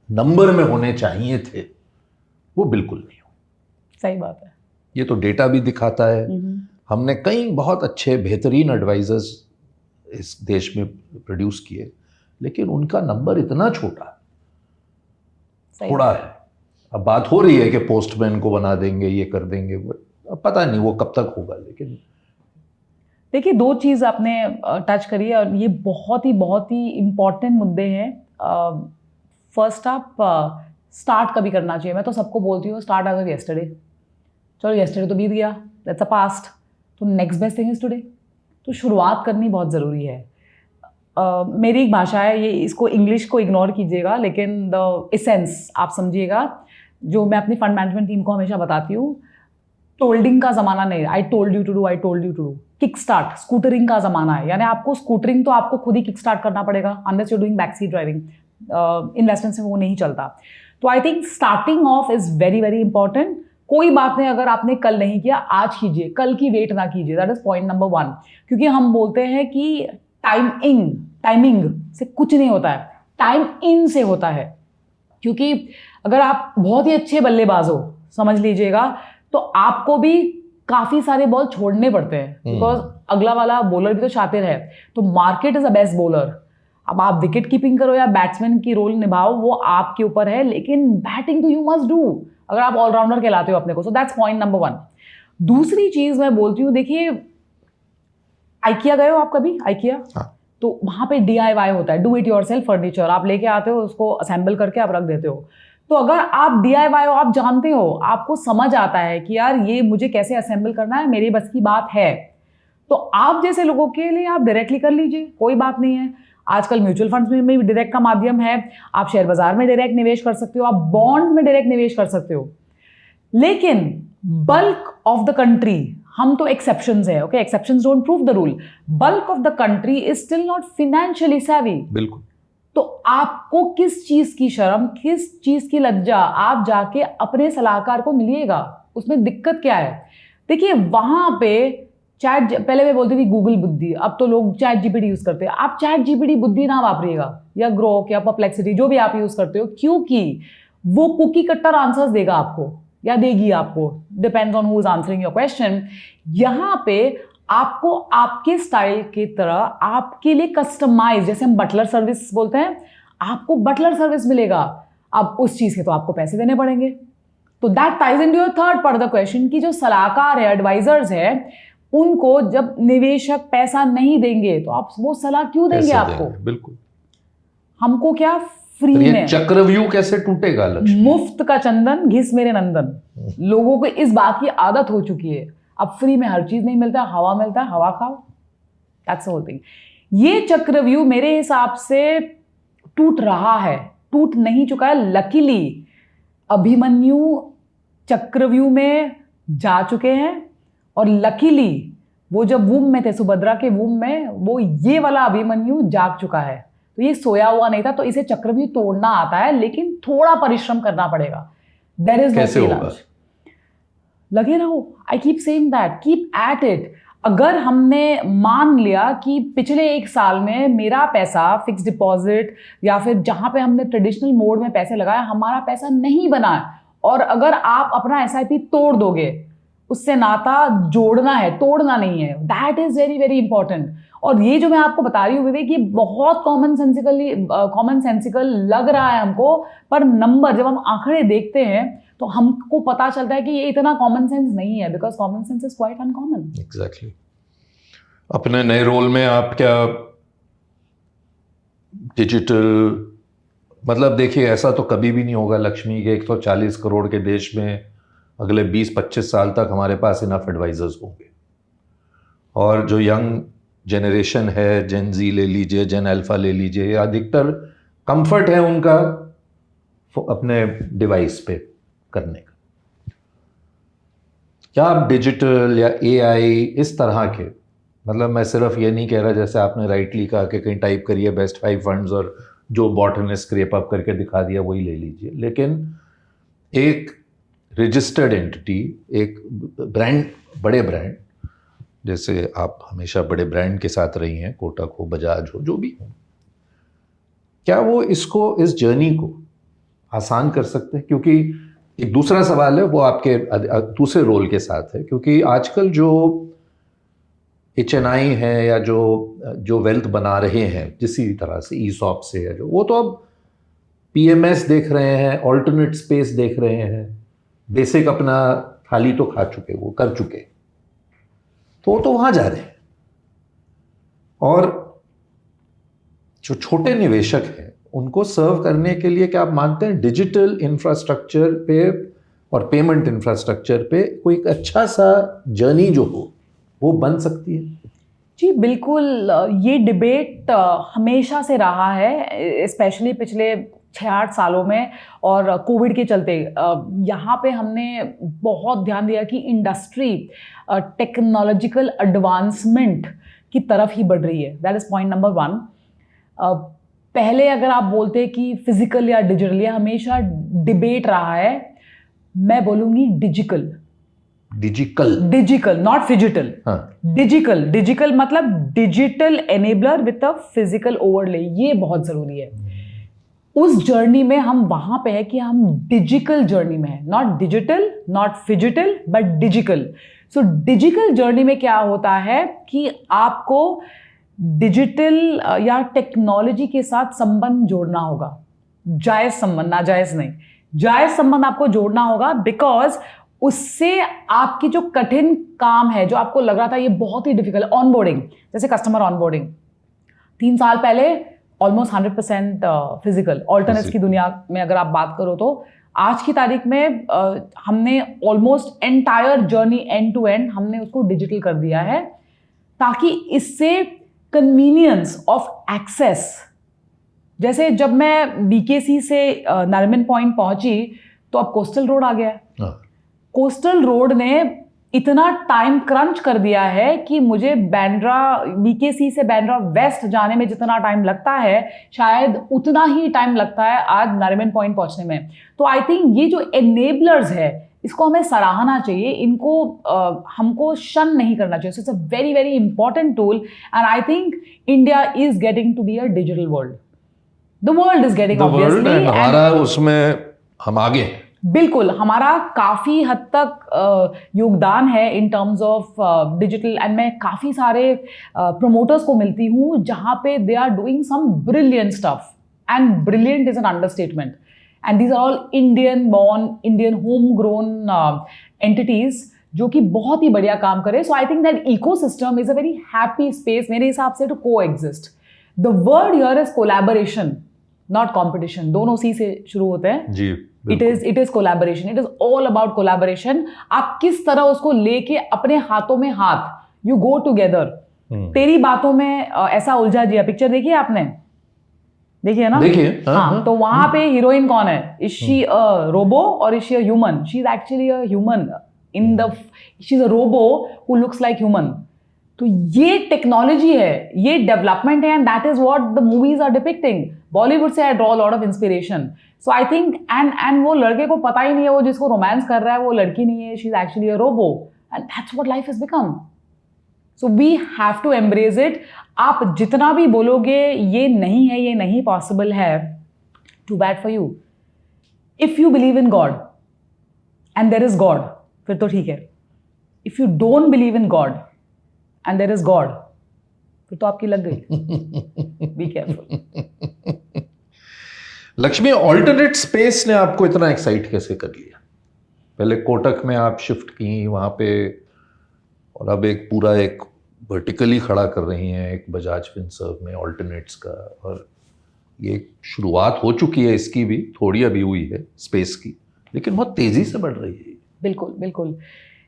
Speaker 2: नंबर में होने चाहिए थे वो बिल्कुल नहीं हुए।
Speaker 1: सही बात है।
Speaker 2: ये तो डेटा भी दिखाता है। हमने कई बहुत अच्छे बेहतरीन एडवाइजर्स इस देश में प्रोड्यूस किए, लेकिन उनका नंबर इतना छोटा थोड़ा है। अब बात हो रही है कि पोस्टमैन को बना देंगे, ये कर देंगे, वो अब पता नहीं वो कब तक होगा। लेकिन
Speaker 1: देखिए, दो चीज़ आपने टच करी है और ये बहुत ही इम्पॉर्टेंट मुद्दे हैं। फर्स्ट आप स्टार्ट कभी करना चाहिए। मैं तो सबको बोलती हूँ स्टार्ट एज ऑफ येस्टरडे। चलो येस्टरडे तो बीत गया, दैट्स अ पास्ट, तो next best thing is today. तो शुरुआत करनी बहुत ज़रूरी है। मेरी एक भाषा है, ये इसको इंग्लिश को इग्नोर कीजिएगा, लेकिन द एसेंस आप समझिएगा, जो मैं अपनी फंड मैनेजमेंट टीम को हमेशा बताती हूँ। टोल्डिंग का ज़माना नहीं, I told you to do, I told you to do. Kick start, scootering का ज़माना है, यानी आपको स्कूटरिंग तो आपको खुद ही किक स्टार्ट करना पड़ेगा, unless you doing back seat driving. Investments में वो नहीं चलता। तो I think starting of is very very important. कोई बात नहीं अगर आपने कल नहीं किया, आज कीजिए, कल की वेट ना कीजिए। That is point number 1। क्योंकि हम बोलते हैं कि टाइमिंग से कुछ नहीं होता है, टाइम इन से होता है। क्योंकि अगर आप बहुत ही अच्छे बल्लेबाज हो, समझ लीजिएगा, तो आपको भी काफी सारे बॉल छोड़ने पड़ते हैं, बिकॉज अगला वाला बॉलर भी तो शातिर है। तो market is a best bowler. अब आप विकेट कीपिंग करो या बैट्समैन की रोल निभाओ, वो आपके ऊपर है, लेकिन बैटिंग तो यू मस्ट डू अगर आप ऑलराउंडर कहलाते हो अपने को। So that's point number 1। दूसरी चीज मैं बोलती हूँ, देखिए, आइकिया गए हो आप कभी? आइकिया, हाँ। तो वहां पे DIY होता है, डू इट योरसेल्फ फर्नीचर। आप लेके आते हो, उसको असेंबल करके आप रख देते हो। तो अगर आप DIY हो, आप जानते हो, आपको समझ आता है कि यार ये मुझे कैसे असेंबल करना है, मेरी बस की बात है, तो आप जैसे लोगों के लिए आप डायरेक्टली कर लीजिए, कोई बात नहीं है। आजकल म्यूचुअल फंड्स में भी डायरेक्ट का माध्यम है, आप शेयर बाजार में डायरेक्ट निवेश कर सकते हो, आप बॉन्ड्स में डायरेक्ट निवेश कर सकते हो। लेकिन बल्क ऑफ द कंट्री, हम तो एक्सेप्शंस है, okay, exceptions don't prove the rule. Bulk of the country is still not financially सेवी।
Speaker 2: बिल्कुल।
Speaker 1: तो आपको किस चीज की शर्म, किस चीज की लज्जा, आप जाके अपने सलाहकार को मिलिएगा, उसमें दिक्कत क्या है? देखिए, वहां पे पहले मैं बोलती थी गूगल बुद्धि, अब तो लोग चैट जीपीटी यूज करते हैं। आप चैट जीपीटी बुद्धि ना वापरिएगा, या ग्रोक या परप्लेक्सिटी, जो भी आप यूज करते हो, क्योंकि वो कुकी कट्टर आंसर्स देगा आपको या देगी आपको, depends on who is answering your question. यहां पे आपको आपके स्टाइल की तरह आपके लिए कस्टमाइज, जैसे हम बटलर सर्विस बोलते हैं, आपको बटलर सर्विस मिलेगा। अब उस चीज के तो आपको पैसे देने पड़ेंगे। तो that ties into your third part of the question कि जो सलाहकार है, एडवाइजर्स है, उनको जब निवेशक पैसा नहीं देंगे तो आप वो सलाह क्यों देंगे आपको?
Speaker 2: बिल्कुल।
Speaker 1: हमको क्या फ्री में?
Speaker 2: चक्रव्यूह कैसे टूटेगा? लक्ष्मी, मुफ्त
Speaker 1: का चंदन घिस मेरे नंदन। लोगों को इस बात की आदत हो चुकी है, अब फ्री में हर चीज नहीं मिलता, हवा मिलता है, हवा खाओ। That's the whole thing. ये चक्रव्यूह मेरे हिसाब से टूट रहा है, टूट नहीं चुका है। लकीली अभिमन्यु चक्रव्यूह में जा चुके हैं, और लकीली वो जब वूम में थे, सुभद्रा के वूम में, वो ये वाला अभिमन्यु जाग चुका है। तो ये सोया हुआ नहीं था, तो इसे चक्रव्यूह तोड़ना आता है, लेकिन थोड़ा परिश्रम करना पड़ेगा। देयर इज नो इलाज। लगे रहो, I keep saying that, keep at it. अगर हमने मान लिया कि पिछले 1 साल में मेरा पैसा फिक्स डिपॉजिट या फिर जहां पे हमने ट्रेडिशनल मोड में पैसे लगाया, हमारा पैसा नहीं बना है, और अगर आप अपना एसआईपी तोड़ दोगे, उससे नाता जोड़ना है, तोड़ना नहीं है। That is very very important. और ये जो मैं आपको बता रही हूँ विवेक, ये बहुत कॉमन सेंसिकल लग रहा है हमको, पर नंबर जब हम आंकड़े देखते हैं तो हमको पता चलता है कि ये इतना कॉमन सेंस नहीं है, because common sense is quite uncommon.
Speaker 2: Exactly. अपने नए रोल में आप क्या डिजिटल, मतलब देखिए, ऐसा तो कभी भी नहीं होगा लक्ष्मी के 140 करोड़ के देश में अगले 20-25 साल तक हमारे पास इनफ एडवाइजर्स होंगे। और जो यंग जनरेशन है, जेन जी ले लीजिए, जेन अल्फा ले लीजिए, अधिकतर कंफर्ट है उनका अपने डिवाइस पे करने का। क्या आप डिजिटल या एआई इस तरह के, मतलब मैं सिर्फ ये नहीं कह रहा, जैसे आपने राइटली कहा कि कहीं टाइप करिए बेस्ट 5 फंड्स और जो बॉट ने स्क्रैप अप करके दिखा दिया वही ले लीजिए, लेकिन एक रजिस्टर्ड एंटिटी, एक ब्रांड, बड़े ब्रांड, जैसे आप हमेशा बड़े ब्रांड के साथ रही हैं, कोटक हो, बजाज हो, जो भी हो, क्या वो इसको, इस जर्नी को आसान कर सकते हैं? क्योंकि एक दूसरा सवाल है, वो आपके दूसरे रोल के साथ है, क्योंकि आजकल जो HNI है या जो वेल्थ बना रहे हैं जिसी तरह से ईसॉप से, या जो, वो तो अब PMS देख रहे हैं, ऑल्टरनेट स्पेस देख रहे हैं, बेसिक अपना थाली तो खा चुके, वो कर चुके, तो वो तो वहां जा रहे हैं। और जो छोटे निवेशक हैं उनको सर्व करने के लिए क्या आप मानते हैं डिजिटल इंफ्रास्ट्रक्चर पे और पेमेंट इंफ्रास्ट्रक्चर पे कोई एक अच्छा सा जर्नी जो हो वो बन सकती है?
Speaker 1: जी बिल्कुल। ये डिबेट हमेशा से रहा है, स्पेशली पिछले 6-8 सालों में, और कोविड के चलते यहाँ पे हमने बहुत ध्यान दिया कि इंडस्ट्री टेक्नोलॉजिकल एडवांसमेंट की तरफ ही बढ़ रही है। That is point number 1। पहले अगर आप बोलते कि फिजिकल या डिजिटल, ये हमेशा डिबेट रहा है। मैं बोलूंगी डिजिटल, नॉट फिजिटल। डिजिटल मतलब digital enabler with a physical overlay, ये बहुत जरूरी है। उस जर्नी में हम वहां पे है कि हम डिजिटल जर्नी में है, not digital, not phygital, but digital. So digital journey में क्या होता है कि आपको डिजिटल या टेक्नोलॉजी के साथ संबंध जोड़ना होगा। जायज संबंध, नाजायज नहीं, जायज संबंध आपको जोड़ना होगा, बिकॉज उससे आपकी जो कठिन काम है, जो आपको लग रहा था ये बहुत ही डिफिकल्ट, ऑनबोर्डिंग, जैसे कस्टमर ऑनबोर्डिंग 3 साल पहले ऑलमोस्ट 100% फिजिकल, ऑल्टरनेट्स की दुनिया में अगर आप बात करो तो आज की तारीख में हमने almost entire journey end to end हमने उसको डिजिटल कर दिया है, ताकि इससे कन्वीनियंस ऑफ एक्सेस, जैसे जब मैं BKC से नारिमन पॉइंट पहुंची तो अब कोस्टल रोड आ गया है। कोस्टल रोड ने इतना टाइम क्रंच कर दिया है कि मुझे BKC से बांद्रा वेस्ट जाने में जितना टाइम लगता है, शायद उतना ही टाइम लगता है आज नारिमन पॉइंट पहुंचने में। तो आई थिंक ये जो एनेबलर्स है, इसको हमें सराहना चाहिए, इनको हमको शन नहीं करना चाहिए। It's a very very important tool, and I think India is getting to be a digital world. The world is getting, obviously,
Speaker 2: हमारा उसमें हम आगे हैं।
Speaker 1: बिल्कुल, हमारा काफी हद तक योगदान है in terms of digital, and मैं काफी सारे प्रमोटर्स को मिलती हूँ जहां पे they are doing some brilliant stuff, and brilliant is an understatement, and these are all Indian born, Indian home grown entities जो कि बहुत ही बढ़िया काम करे। So I think that ecosystem is a very happy space मेरे हिसाब से to coexist. The word here is collaboration, not competition. दोनों सी से शुरू होते हैं जी। It is collaboration, it is all about collaboration. आप किस तरह उसको लेके अपने हाथों में हाथ, यू गो टुगेदर, तेरी बातों में ऐसा उलझा जिया पिक्चर देखी है आपने? देखिए है ना?
Speaker 2: देखिए।
Speaker 1: हाँ, तो वहां पे हीरोइन कौन है? इज शी अ रोबो और is she a human? She is actually a human in the, she is a robo who looks like human. तो ये टेक्नोलॉजी है, ये डेवलपमेंट है, and that is what the movies are depicting. Bollywood से I draw lot of inspiration. So I think and वो लड़के को पता ही नहीं है, वो जिसको रोमांस कर रहा है वो लड़की नहीं है, she is actually a robo, and that's what life has become. So we have to embrace it. आप जितना भी बोलोगे ये नहीं है, ये नहीं पॉसिबल है, too bad for you. If you believe in God and there is God, फिर तो ठीक है। If you don't believe in God and there is God, फिर तो आपकी लग गई। Be careful.
Speaker 2: Lakshmi, alternate space ने आपको इतना एक्साइट कैसे कर लिया? पहले कोटक में आप शिफ्ट की वहां पे, और अब एक पूरा एक वर्टिकली खड़ा कर रही हैं एक बजाज फिनसर्व में ऑल्टरनेट्स का, और ये शुरुआत हो चुकी है इसकी भी, थोड़ी अभी हुई है स्पेस की, लेकिन बहुत तेजी से बढ़ रही है।
Speaker 1: बिल्कुल बिल्कुल।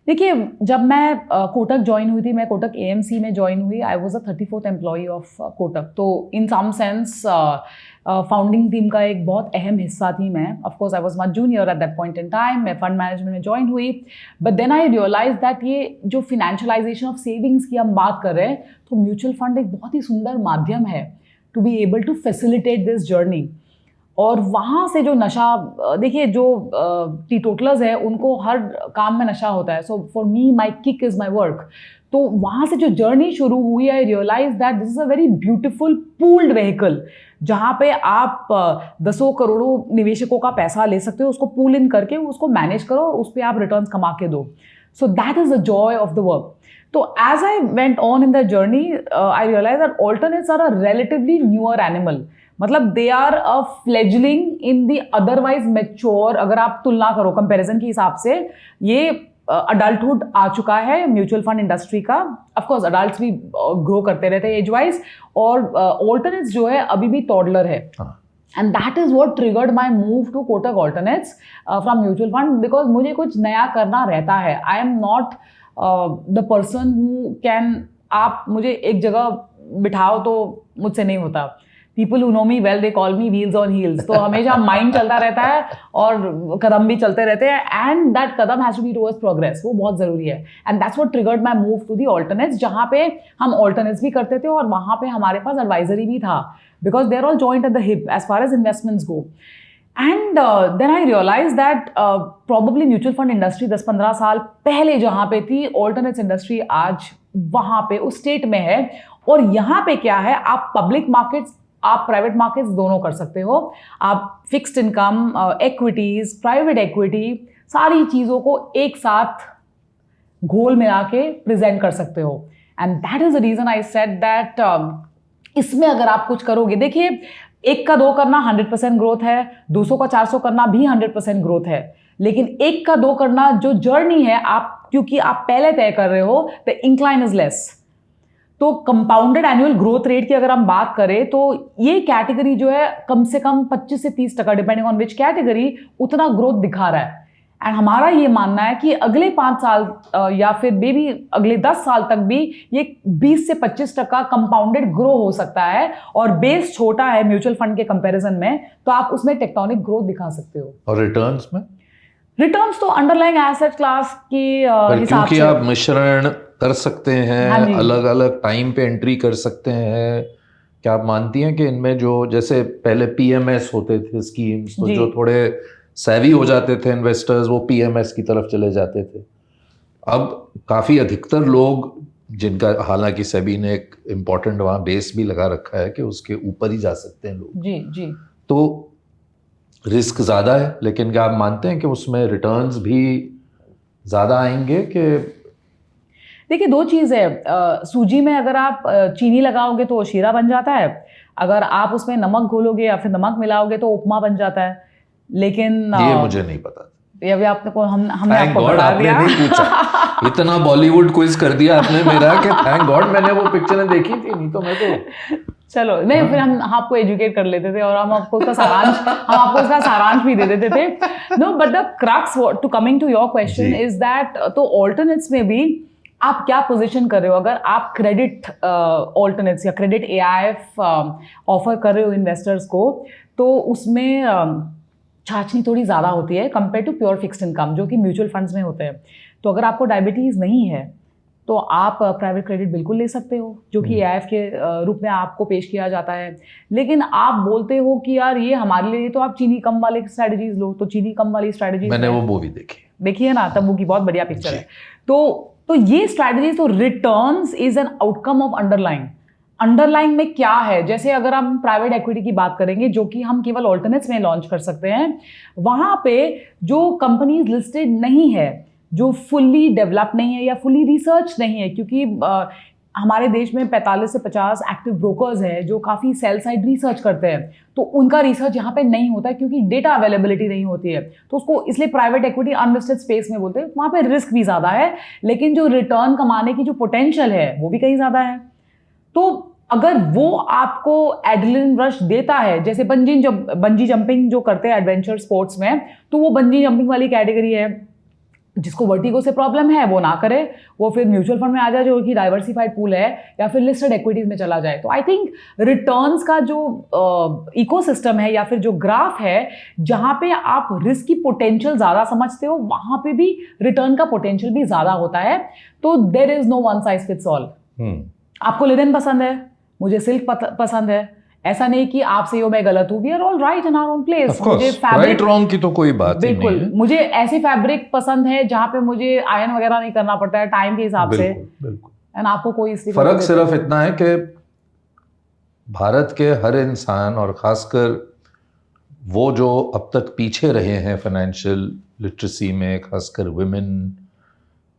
Speaker 1: देखिए, जब मैं कोटक ज्वाइन हुई थी, मैं कोटक एएमसी में ज्वाइन हुई, I was a 34th employee of Kotak. तो in some sense founding team का एक बहुत अहम हिस्सा थी मैं। Of course I was much junior at that point in time. मैं फंड मैनेजमेंट में ज्वाइन हुई, but then I realise that ये जो फिनेंशियलाइजेशन ऑफ सेविंग्स की हम बात कर रहे हैं, तो म्यूचुअल फंड एक बहुत ही सुंदर माध्यम है to be able to facilitate this journey. और वहाँ से जो नशा, देखिए जो टीटोटलर्स है उनको हर काम में नशा होता है। So for me my kick is my work. तो वहाँ से जो जर्नी शुरू हुई, I realise that this is a very beautiful pooled vehicle, जहाँ पे आप दसों करोड़ों निवेशकों का पैसा ले सकते हो, उसको पूल इन करके उसको मैनेज करो और उस पर आप रिटर्न्स कमा के दो। So that is the Joy of the work. तो as I went on in the journey, I realized that alternates are a relatively newer animal. मतलब they are a fledgling in the otherwise mature, अगर आप तुलना करो comparison के हिसाब से, ये अडल्टहुड आ चुका है म्यूचुअल फंड इंडस्ट्री का। ऑफ कोर्स अडल्ट्स भी ग्रो करते रहते हैं एज वाइज, और ऑल्टरनेट्स जो है अभी भी टॉडलर है। And that is what triggered my move to Kotak alternates from mutual fund, because मुझे कुछ नया करना रहता है। I am not the person who can, आप मुझे एक जगह बिठाओ तो मुझसे नहीं होता। People who know me well, they call me wheels on heels. तो हमेशा माइंड चलता रहता है और कदम भी चलते रहते हैं, एंड दैट कदम has to be towards progress. वो बहुत जरूरी है, and that's what triggered my move to the alternates, जहाँ पे हम ऑल्टरनेट्स भी करते थे और वहाँ पे हमारे पास एडवाइजरी भी था, because they are all joint at the hip as far as investments go. And then I realise that probably mutual fund industry 10-15 साल पहले जहाँ पे थी, ऑल्टरनेट्स इंडस्ट्री आज वहाँ पे उस स्टेट में है। और यहाँ पे क्या है, आप पब्लिक मार्केट्स, आप प्राइवेट मार्केट्स दोनों कर सकते हो। आप fixed income, equities, private equity, सारी चीज़ों को एक साथ घोल मिला के प्रेजेंट कर सकते हो। And that is the reason I said that इसमें अगर आप कुछ करोगे, देखिए 1 का 2 करना 100% ग्रोथ है, 200 का 400 करना भी 100% ग्रोथ है, लेकिन 1 का 2 करना जो जर्नी है, आप क्योंकि आप पहले तय कर रहे हो, द इंक्लाइन इज लेस। तो कंपाउंडेड एनुअल ग्रोथ रेट की अगर हम बात करें, तो ये कैटेगरी जो है कम से कम 25 से 30%, डिपेंडिंग ऑन विच कैटेगरी, उतना ग्रोथ दिखा रहा है। एंड हमारा ये मानना है कि अगले 5 साल या फिर बेबी अगले 10 साल तक भी ये 20 से 25% कंपाउंडेड ग्रो हो सकता है, और बेस छोटा है म्यूचुअल फंड के कंपैरिजन में, तो आप उसमें टेक्टोनिक ग्रोथ दिखा सकते हो।
Speaker 2: और रिटर्न्स में? रिटर्न्स
Speaker 1: तो अंडरलाइंग एसेट क्लास के हिसाब
Speaker 2: क्योंकि
Speaker 1: से
Speaker 2: आप मिश्रण कर सकते हैं,
Speaker 1: हाँ जी।
Speaker 2: अलग अलग टाइम पे एंट्री कर सकते हैं। क्या आप मानती हैं कि इनमें जो, जैसे पहले पीएमएस होते थे स्कीम्स, तो जो थोड़े सेवी हो जाते थे इन्वेस्टर्स, वो पीएमएस की तरफ चले जाते थे। अब काफ़ी अधिकतर लोग, जिनका हालांकि सेबी ने एक इम्पॉर्टेंट वहाँ बेस भी लगा रखा है कि उसके ऊपर ही जा सकते हैं लोग,
Speaker 1: जी जी,
Speaker 2: तो रिस्क ज़्यादा है, लेकिन क्या आप मानते हैं कि उसमें रिटर्न्स भी ज़्यादा आएंगे? कि
Speaker 1: देखिए, 2 चीज़ है, सूजी में अगर आप चीनी लगाओगे तो शीरा बन जाता है, अगर आप उसमें नमक घोलोगे या फिर नमक मिलाओगे तो उपमा बन जाता है। लेकिन
Speaker 2: ये मुझे नहीं पता,
Speaker 1: ये भी आपको हमने आपको
Speaker 2: गॉड
Speaker 1: बता
Speaker 2: आपने
Speaker 1: दिया।
Speaker 2: नहीं पूछा। इतना बॉलीवुड क्विज कर दिया आपने मेरा कि थैंक गॉड मैंने वो पिक्चरें देखी थी, नहीं तो मैं तो
Speaker 1: चलो नहीं, फिर हम आपको एजुकेट कर लेते थे और हम आपको उसका सारांश भी दे देते थे। No, but the crux to coming to your question is that, तो ऑल्टरनेट्स में भी आप क्या पोजीशन कर रहे हो। अगर आप क्रेडिट ऑल्टरनेट्स या क्रेडिट AIF ऑफर कर रहे हो इन्वेस्टर्स को, तो उसमें छाछनी थोड़ी ज़्यादा होती है compare to pure fixed income जो कि म्यूचुअल फंड्स में होते हैं। तो अगर आपको डायबिटीज़ नहीं है तो आप प्राइवेट क्रेडिट बिल्कुल ले सकते हो, जो कि AIF के रूप में आपको पेश किया जाता है। लेकिन आप बोलते हो कि यार ये हमारे लिए, तो आप चीनी कम वाले स्ट्रैटेजीज लो। तो चीनी कम वाली स्ट्रैटेजीज
Speaker 2: मैंने वो मूवी देखी
Speaker 1: है ना, तब्बू की बहुत बढ़िया पिक्चर है। तो ये स्ट्रैटेजीज, तो returns is an outcome of underlying में क्या है। जैसे अगर हम प्राइवेट इक्विटी की बात करेंगे जो कि हम केवल ऑल्टरनेट्स में लॉन्च कर सकते हैं, वहां पे जो कंपनीज लिस्टेड नहीं है, जो फुल्ली डेवलप नहीं है या फुल्ली रिसर्च नहीं है, क्योंकि हमारे देश में 45 से 50 एक्टिव ब्रोकर्स हैं जो काफ़ी सेल साइड रिसर्च करते हैं, तो उनका रिसर्च यहाँ पे नहीं होता है क्योंकि डेटा अवेलेबिलिटी नहीं होती है। तो उसको इसलिए प्राइवेट इक्विटी अनलिस्टेड स्पेस में बोलते हैं। वहाँ पे रिस्क भी ज़्यादा है, लेकिन जो रिटर्न कमाने की जो पोटेंशियल है वो भी कहीं ज़्यादा है। तो अगर वो आपको एड्रेनलिन रश देता है, जैसे बंजी जंपिंग जो करते हैं एडवेंचर स्पोर्ट्स में, तो वो बंजी जंपिंग वाली कैटेगरी है। जिसको वर्टिगो से प्रॉब्लम है वो ना करे, वो फिर म्यूचुअल फंड में आ जाए जो कि डाइवर्सिफाइड पूल है, या फिर लिस्टेड इक्विटीज में चला जाए। तो आई थिंक रिटर्न्स का जो इकोसिस्टम है या फिर जो ग्राफ है, जहां पे आप रिस्क की पोटेंशियल ज्यादा समझते हो, वहां पे भी रिटर्न का पोटेंशियल भी ज्यादा होता है। तो there is no one size fits all. आपको लिनन पसंद है, मुझे सिल्क पसंद है, ऐसा नहीं कि आप सही हो मैं गलत हूँ। We are all right in our own place. मुझे
Speaker 2: राइट रॉन्ग की तो कोई बात ही नहीं है।
Speaker 1: मुझे ऐसे फैब्रिक पसंद है जहाँ पे मुझे आयरन वगैरह नहीं करना पड़ता है टाइम के हिसाब से।
Speaker 2: बिल्कुल।
Speaker 1: एंड आपको कोई
Speaker 2: फर्क सिर्फ इतना है कि भारत के हर इंसान, और खासकर वो जो अब तक पीछे रहे हैं फाइनेंशियल लिटरेसी में, खासकर वुमेन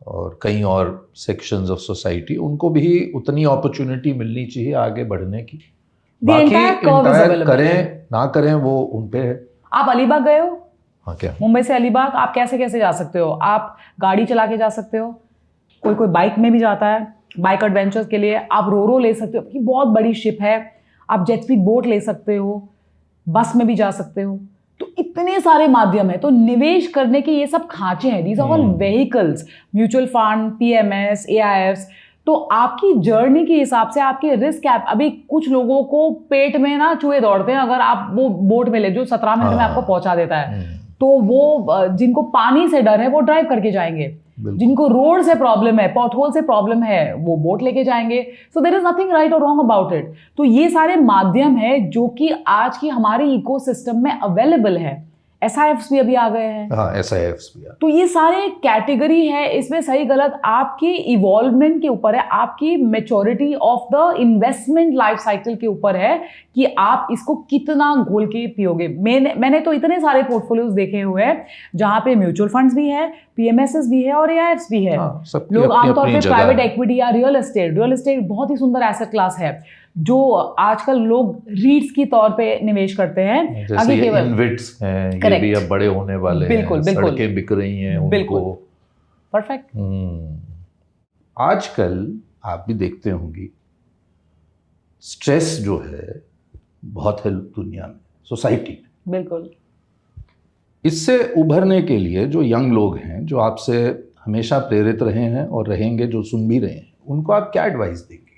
Speaker 2: और कई और सेक्शंस ऑफ सोसाइटी, उनको भी उतनी अपॉर्चुनिटी मिलनी चाहिए आगे बढ़ने की। बाकी इंटायर करें ना करें वो उन पे है।
Speaker 1: आप अलीबाग गए हो?
Speaker 2: हाँ, क्या
Speaker 1: मुंबई से अलीबाग आप कैसे कैसे जा सकते हो? आप गाड़ी चला के जा सकते हो, कोई बाइक में भी जाता है बाइक एडवेंचर्स के लिए। आप रोरो ले सकते हो, कि बहुत बड़ी शिप है। आप जेट स्पीड बोट ले सकते हो, बस में भी जा सकते हो। तो इतने सारे माध्यम है। तो निवेश करने के ये सब खांचे हैं, these are all vehicles, mutual fund, PMS, AIFs। तो आपकी जर्नी के हिसाब से आपके रिस्क कैप, अभी कुछ लोगों को पेट में ना चूहे दौड़ते हैं अगर आप वो बोट में ले, जो 17 मिनट में आपको पहुंचा देता है। तो वो जिनको पानी से डर है वो ड्राइव करके जाएंगे, जिनको रोड से प्रॉब्लम है, पॉटहोल से प्रॉब्लम है, वो बोट लेके जाएंगे। So there is nothing right और रॉन्ग अबाउट इट। तो ये सारे माध्यम है जो कि आज की हमारे इकोसिस्टम में अवेलेबल है। SIFs भी अभी आ गए हैं।
Speaker 2: हाँ, SIFs भी आ।
Speaker 1: तो ये सारे कैटेगरी है, इसमें सही गलत आपकी इवॉल्वमेंट के ऊपर है, आपकी maturity of the investment life cycle के ऊपर है कि आप इसको कितना घोल के पियोगे। मैंने तो इतने सारे पोर्टफोलियोज देखे हुए हैं जहां पे म्यूचुअल फंड्स भी है, PMSs भी है और AIFs भी है। लोग आमतौर पे प्राइवेट इक्विटी या रियल एस्टेट बहुत ही सुंदर एसेट क्लास है जो आजकल लोग रीट्स की तौर पे निवेश करते हैं।
Speaker 2: जैसे ये इनविट्स हैं, ये भी अब बड़े होने वाले हैं, सड़कें बिक रही हैं उनको।
Speaker 1: परफेक्ट।
Speaker 2: आजकल आप भी देखते होंगी स्ट्रेस जो है बहुत है दुनिया में, सोसाइटी में।
Speaker 1: बिल्कुल।
Speaker 2: इससे उभरने के लिए जो यंग लोग हैं, जो आपसे हमेशा प्रेरित रहे हैं और रहेंगे, जो सुन भी रहे हैं, उनको आप क्या एडवाइस देंगे?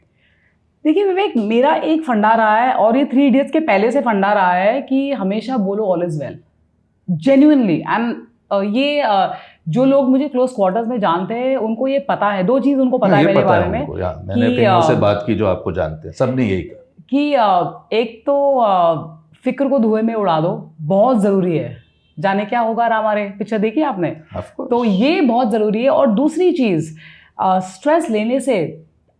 Speaker 1: देखिए विवेक, मेरा एक फंडा रहा है और ये 3 इडियट्स के पहले से फंडा रहा है कि हमेशा बोलो all is well, genuinely. And ये जो लोग मुझे क्लोज क्वार्टर्स में जानते हैं उनको ये पता है, 2 चीज उनको पता है मेरे बारे में।
Speaker 2: मैंने कईयों से बात की जो आपको जानते हैं, सबने यही कहा
Speaker 1: कि एक तो फिक्र को धुएं में उड़ा दो, बहुत जरूरी है। जाने क्या होगा हमारे पिक्चर देखी आपने? तो ये बहुत जरूरी है। और दूसरी चीज, स्ट्रेस लेने से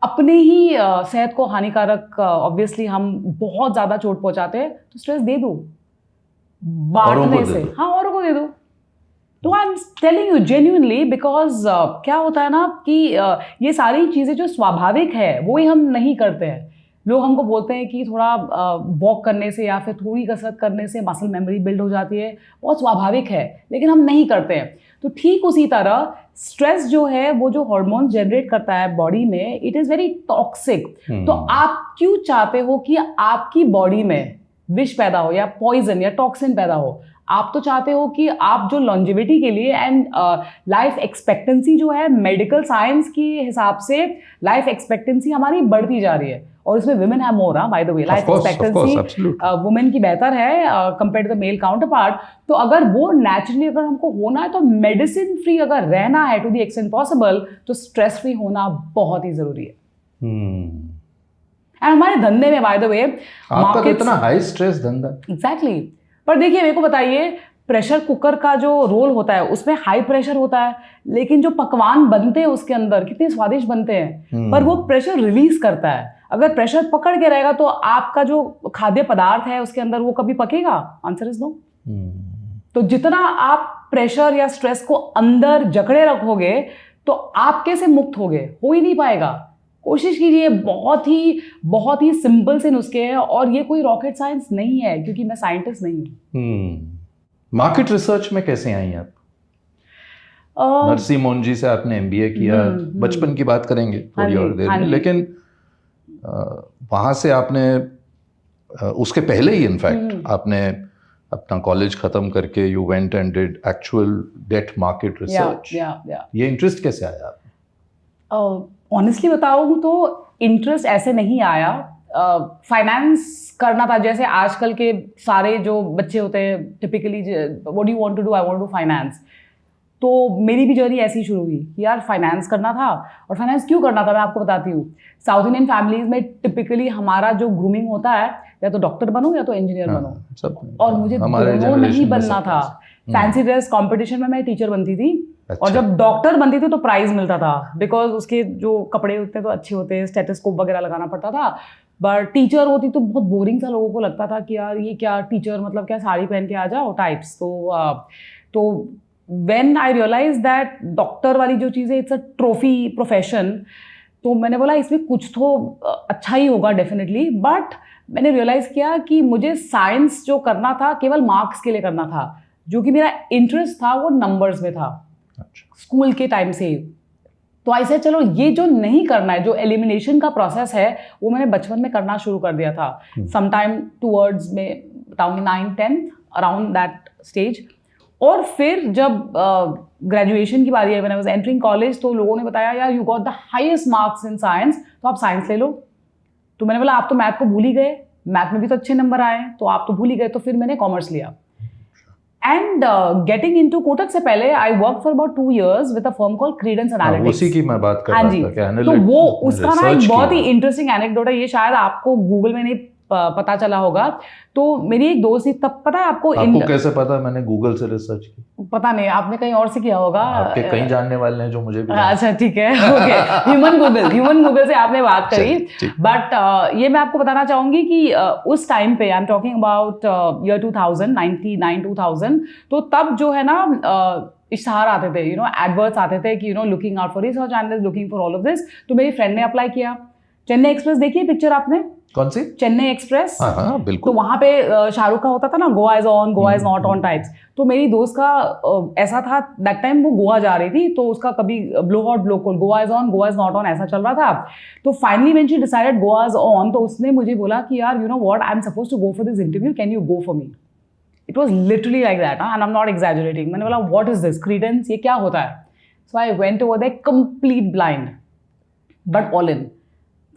Speaker 1: अपने ही सेहत को हानिकारक, ऑब्वियसली हम बहुत ज्यादा चोट पहुंचाते हैं। तो स्ट्रेस दे दो बांटने से, हाँ औरों को दे दो। तो I am telling you genuinely, because क्या होता है ना कि ये सारी चीजें जो स्वाभाविक है वो ही हम नहीं करते हैं। लोग हमको बोलते हैं कि थोड़ा वॉक करने से या फिर थोड़ी कसरत करने से मसल मेमोरी बिल्ड हो जाती है, बहुत स्वाभाविक है, लेकिन हम नहीं करते हैं। तो ठीक उसी तरह स्ट्रेस जो है वो जो हार्मोन जनरेट करता है बॉडी में, इट इज़ वेरी टॉक्सिक। तो आप क्यों चाहते हो कि आपकी बॉडी में विष पैदा हो या पॉइजन या टॉक्सिन पैदा हो? आप तो चाहते हो कि आप जो लॉन्जिविटी के लिए एंड लाइफ एक्सपेक्टेंसी जो है, मेडिकल साइंस के हिसाब से लाइफ एक्सपेक्टेंसी हमारी बढ़ती जा रही है, और इसमें women have more, by the way, life expectancy women की बेहतर है compare to the male counterpart. तो अगर वो नेचुरली अगर हमको होना है, तो मेडिसिन फ्री अगर रहना है टू द एक्सटेंट पॉसिबल, तो स्ट्रेस फ्री होना बहुत ही जरूरी है। एंड हमारे धंधे में बाय द वे,
Speaker 2: आपका तो इतना हाई स्ट्रेस धंधा।
Speaker 1: एग्जैक्टली। पर देखिए, मेरे को बताइए, प्रेशर कुकर का जो रोल होता है उसमें हाई प्रेशर होता है, लेकिन जो पकवान बनते हैं उसके अंदर कितने स्वादिष्ट बनते हैं, पर वो प्रेशर रिलीज करता है। अगर प्रेशर पकड़ के रहेगा तो आपका जो खाद्य पदार्थ है उसके अंदर वो कभी पकेगा? Answer is no. तो जितना आप प्रेशर या स्ट्रेस को अंदर जकड़े रखोगे, तो आप कैसे मुक्त होगे? हो ही नहीं पाएगा। कोशिश कीजिए, बहुत ही सिंपल से नुस्खे हैं, और ये कोई रॉकेट साइंस नहीं है, क्योंकि मैं साइंटिस्ट नहीं हूँ।
Speaker 2: मार्केट रिसर्च में कैसे आई आप? नरसी मोहनजी से आपने एमबीए किया, बचपन की बात करेंगे थोड़ी और देर में, लेकिन वहां से आपने उसके पहले ही इनफैक्ट आपने अपना कॉलेज खत्म करके you went and did actual debt market research. ये इंटरेस्ट कैसे आया आपको?
Speaker 1: ऑनेस्टली बताऊं तो इंटरेस्ट ऐसे नहीं आया। फाइनेंस करना था, जैसे आजकल के सारे जो बच्चे होते हैं typically, what do you want to do? I want to do finance. तो मेरी भी जर्नी ऐसी शुरू हुई कि यार फाइनेंस करना था। और फाइनेंस क्यों करना था मैं आपको बताती हूँ। साउथ इंडियन फैमिलीज में टिपिकली हमारा जो ग्रूमिंग होता है, या तो डॉक्टर बनो या तो इंजीनियर बनो, और मुझे दोनों नहीं बनना था। फैंसी ड्रेस कंपटीशन में मैं टीचर बनती थी। अच्छा। और जब डॉक्टर बनती थी तो प्राइज मिलता था, बिकॉज उसके जो कपड़े होते तो अच्छे होते हैं, स्टेथोस्कोप वगैरह लगाना पड़ता था। बट टीचर होती तो बहुत बोरिंग सा लोगों को लगता था कि यार ये क्या टीचर, मतलब क्या साड़ी पहन के आ जाओ टाइप्स। तो when I realise that doctor वाली जो चीज़ है इट्स अ ट्रॉफी प्रोफेशन, तो मैंने बोला इसमें कुछ तो अच्छा ही होगा डेफिनेटली। बट मैंने रियलाइज़ किया कि मुझे साइंस जो करना था केवल मार्क्स के लिए करना था, जो कि मेरा इंटरेस्ट था वो नंबर्स में था। अच्छा। स्कूल के टाइम से ही। तो ऐसे चलो ये जो नहीं करना है, जो एलिमिनेशन का प्रोसेस है, वो मैंने बचपन में करना शुरू कर दिया था। समटाइम टूवर्ड्स में बताऊंगी 9th-10th अराउंड दैट स्टेज। और फिर जब ग्रेजुएशन की बारी आई, when I was entering college, तो लोगों ने बताया यार you got the highest marks in science, तो आप साइंस ले लो। तो मैंने बोला आप तो मैथ को भूल ही गए, मैथ में भी तो अच्छे नंबर आए, तो आप तो भूल ही गए। तो फिर मैंने कॉमर्स लिया। एंड गेटिंग इनटू कोटक से पहले I work for about 2 years with a firm called Credence analytics.
Speaker 2: उसी की मैं बात कर रहा था कि
Speaker 1: एनालिटिक्स। तो वो उसका ना एक बहुत ही इंटरेस्टिंग एनेक्डोट है, ये शायद आपको गूगल में नहीं पता चला होगा। तो मेरी एक दोस्त थी, तब पता है आपको
Speaker 2: कैसे पता? मैंने गूगल से रिसर्च की।
Speaker 1: पता नहीं, आपने कहीं और से किया होगा।
Speaker 2: आपके कई जानने वाले हैं जो मुझे भी।
Speaker 1: अच्छा ठीक है, ओके। ह्यूमन गूगल से आपने बात करी। बट ये मैं आपको बताना चाहूंगी कि उस टाइम पे, I am talking about year 2000, 99-2000, तो तब जो है ना इश्तहार आते थे, एडवर्ट्स आते थे कि looking out for research analyst, looking for all of this. तो मेरी फ्रेंड ने अप्लाई किया। चेन्नई एक्सप्रेस देखिए पिक्चर आपने?
Speaker 2: कौन सी?
Speaker 1: चेन्नई एक्सप्रेस।
Speaker 2: हाँ, बिल्कुल।
Speaker 1: तो वहां पे शाहरुख का होता था ना, Goa is on, Goa is not on types. तो मेरी दोस्त का ऐसा था, दैट टाइम वो गोवा जा रही थी, तो उसका कभी blow hot blow cold, Goa is on, Goa is not on, ऐसा चल रहा था। तो finally when she decided Goa is on, तो उसने मुझे बोला कि यार you know what, I am suppose to go for this interview, can you go for me? It was literally like that, and I am not exaggerating. मैंने बोला what is this credence, ये क्या होता है? So I went over there complete blind, but all in.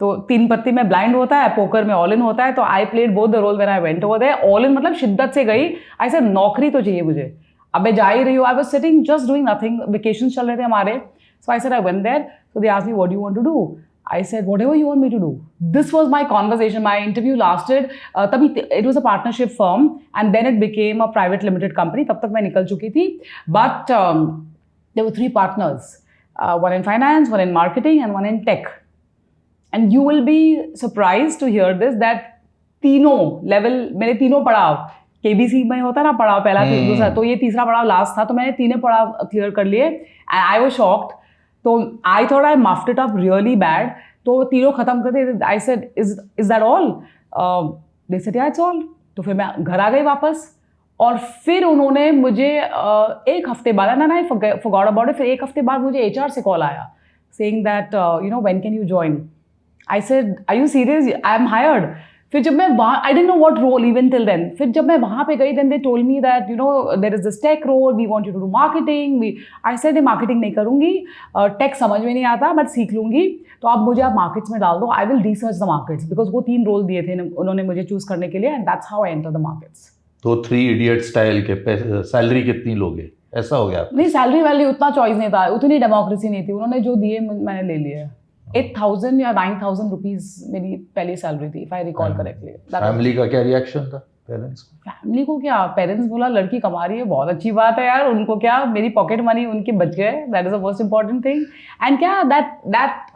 Speaker 1: तो 3 पत्ती में blind होता है, पोकर में ऑल इन होता है। तो I played both the role when I went over there. All in मतलब शिद्दत से गई। आई सेड नौकरी तो चाहिए मुझे, अब मैं जा ही रही हूँ। I was sitting just doing nothing, vacation चल रहे थे हमारे। So I said I went there. So they asked me what do you want to do? I said, whatever you want me to do. This was my conversation. My interview lasted, it was a partnership firm, and then it became a private limited company. तब तक मैं निकल चुकी थी. But there were 3 partners, one in finance, one in marketing, and one in tech. And you will be surprised to hear this, that तीनों level, मेरे तीनों पड़ाव, KBC में होता ना पड़ाव, पहला दूसरा, तो ये तीसरा पड़ाव लास्ट था, तो मैंने तीनों पड़ाव क्लियर कर लिए. And I was shocked. तो I thought I muffed it up really bad. तो तीनों खत्म कर दिए. I said is that all? They said yeah it's all. तो फिर मैं घर आ गई वापस. और फिर उन्होंने मुझे 1 हफ्ते बाद, ना आई फॉरगॉट अबाउट इट, फिर 1 हफ्ते बाद मुझे HR से कॉल आया saying that when can you join. I said are you serious, I am hired. फिर जब मैं वहाँ, I didn't know what role even till then, फिर जब मैं वहाँ पे गई then they told me that you know there is this tech role, we want you to do marketing. I said marketing नहीं करूँगी, टेक समझ में नहीं आता, बट सीख लूँगी, तो आप मार्केट्स में डाल दो, I will research the markets, because वो 3 रोल दिए थे उन्होंने मुझे चूज करने के लिए, and that's how I enter the markets.
Speaker 2: तो 3 इडियट स्टाइल के सैलरी कितनी लोगे, ऐसा हो गया?
Speaker 1: नहीं, सैलरी वैलरी उतना चॉइस नहीं था, उतनी डेमोक्रेसी नहीं थी, उन्होंने जो दिए मैंने ले लिए। 8,000 या 9,000 रुपीज मेरी पहली सैलरी थी, if I recall correctly.
Speaker 2: Family का क्या रिएक्शन था, पेरेंट्स का?
Speaker 1: फैमिली को क्या, पेरेंट्स बोला लड़की कमा रही है, बहुत अच्छी बात है यार, उनको क्या, मेरी पॉकेट मनी उनके बच गए, that is the most important thing. And क्या दैट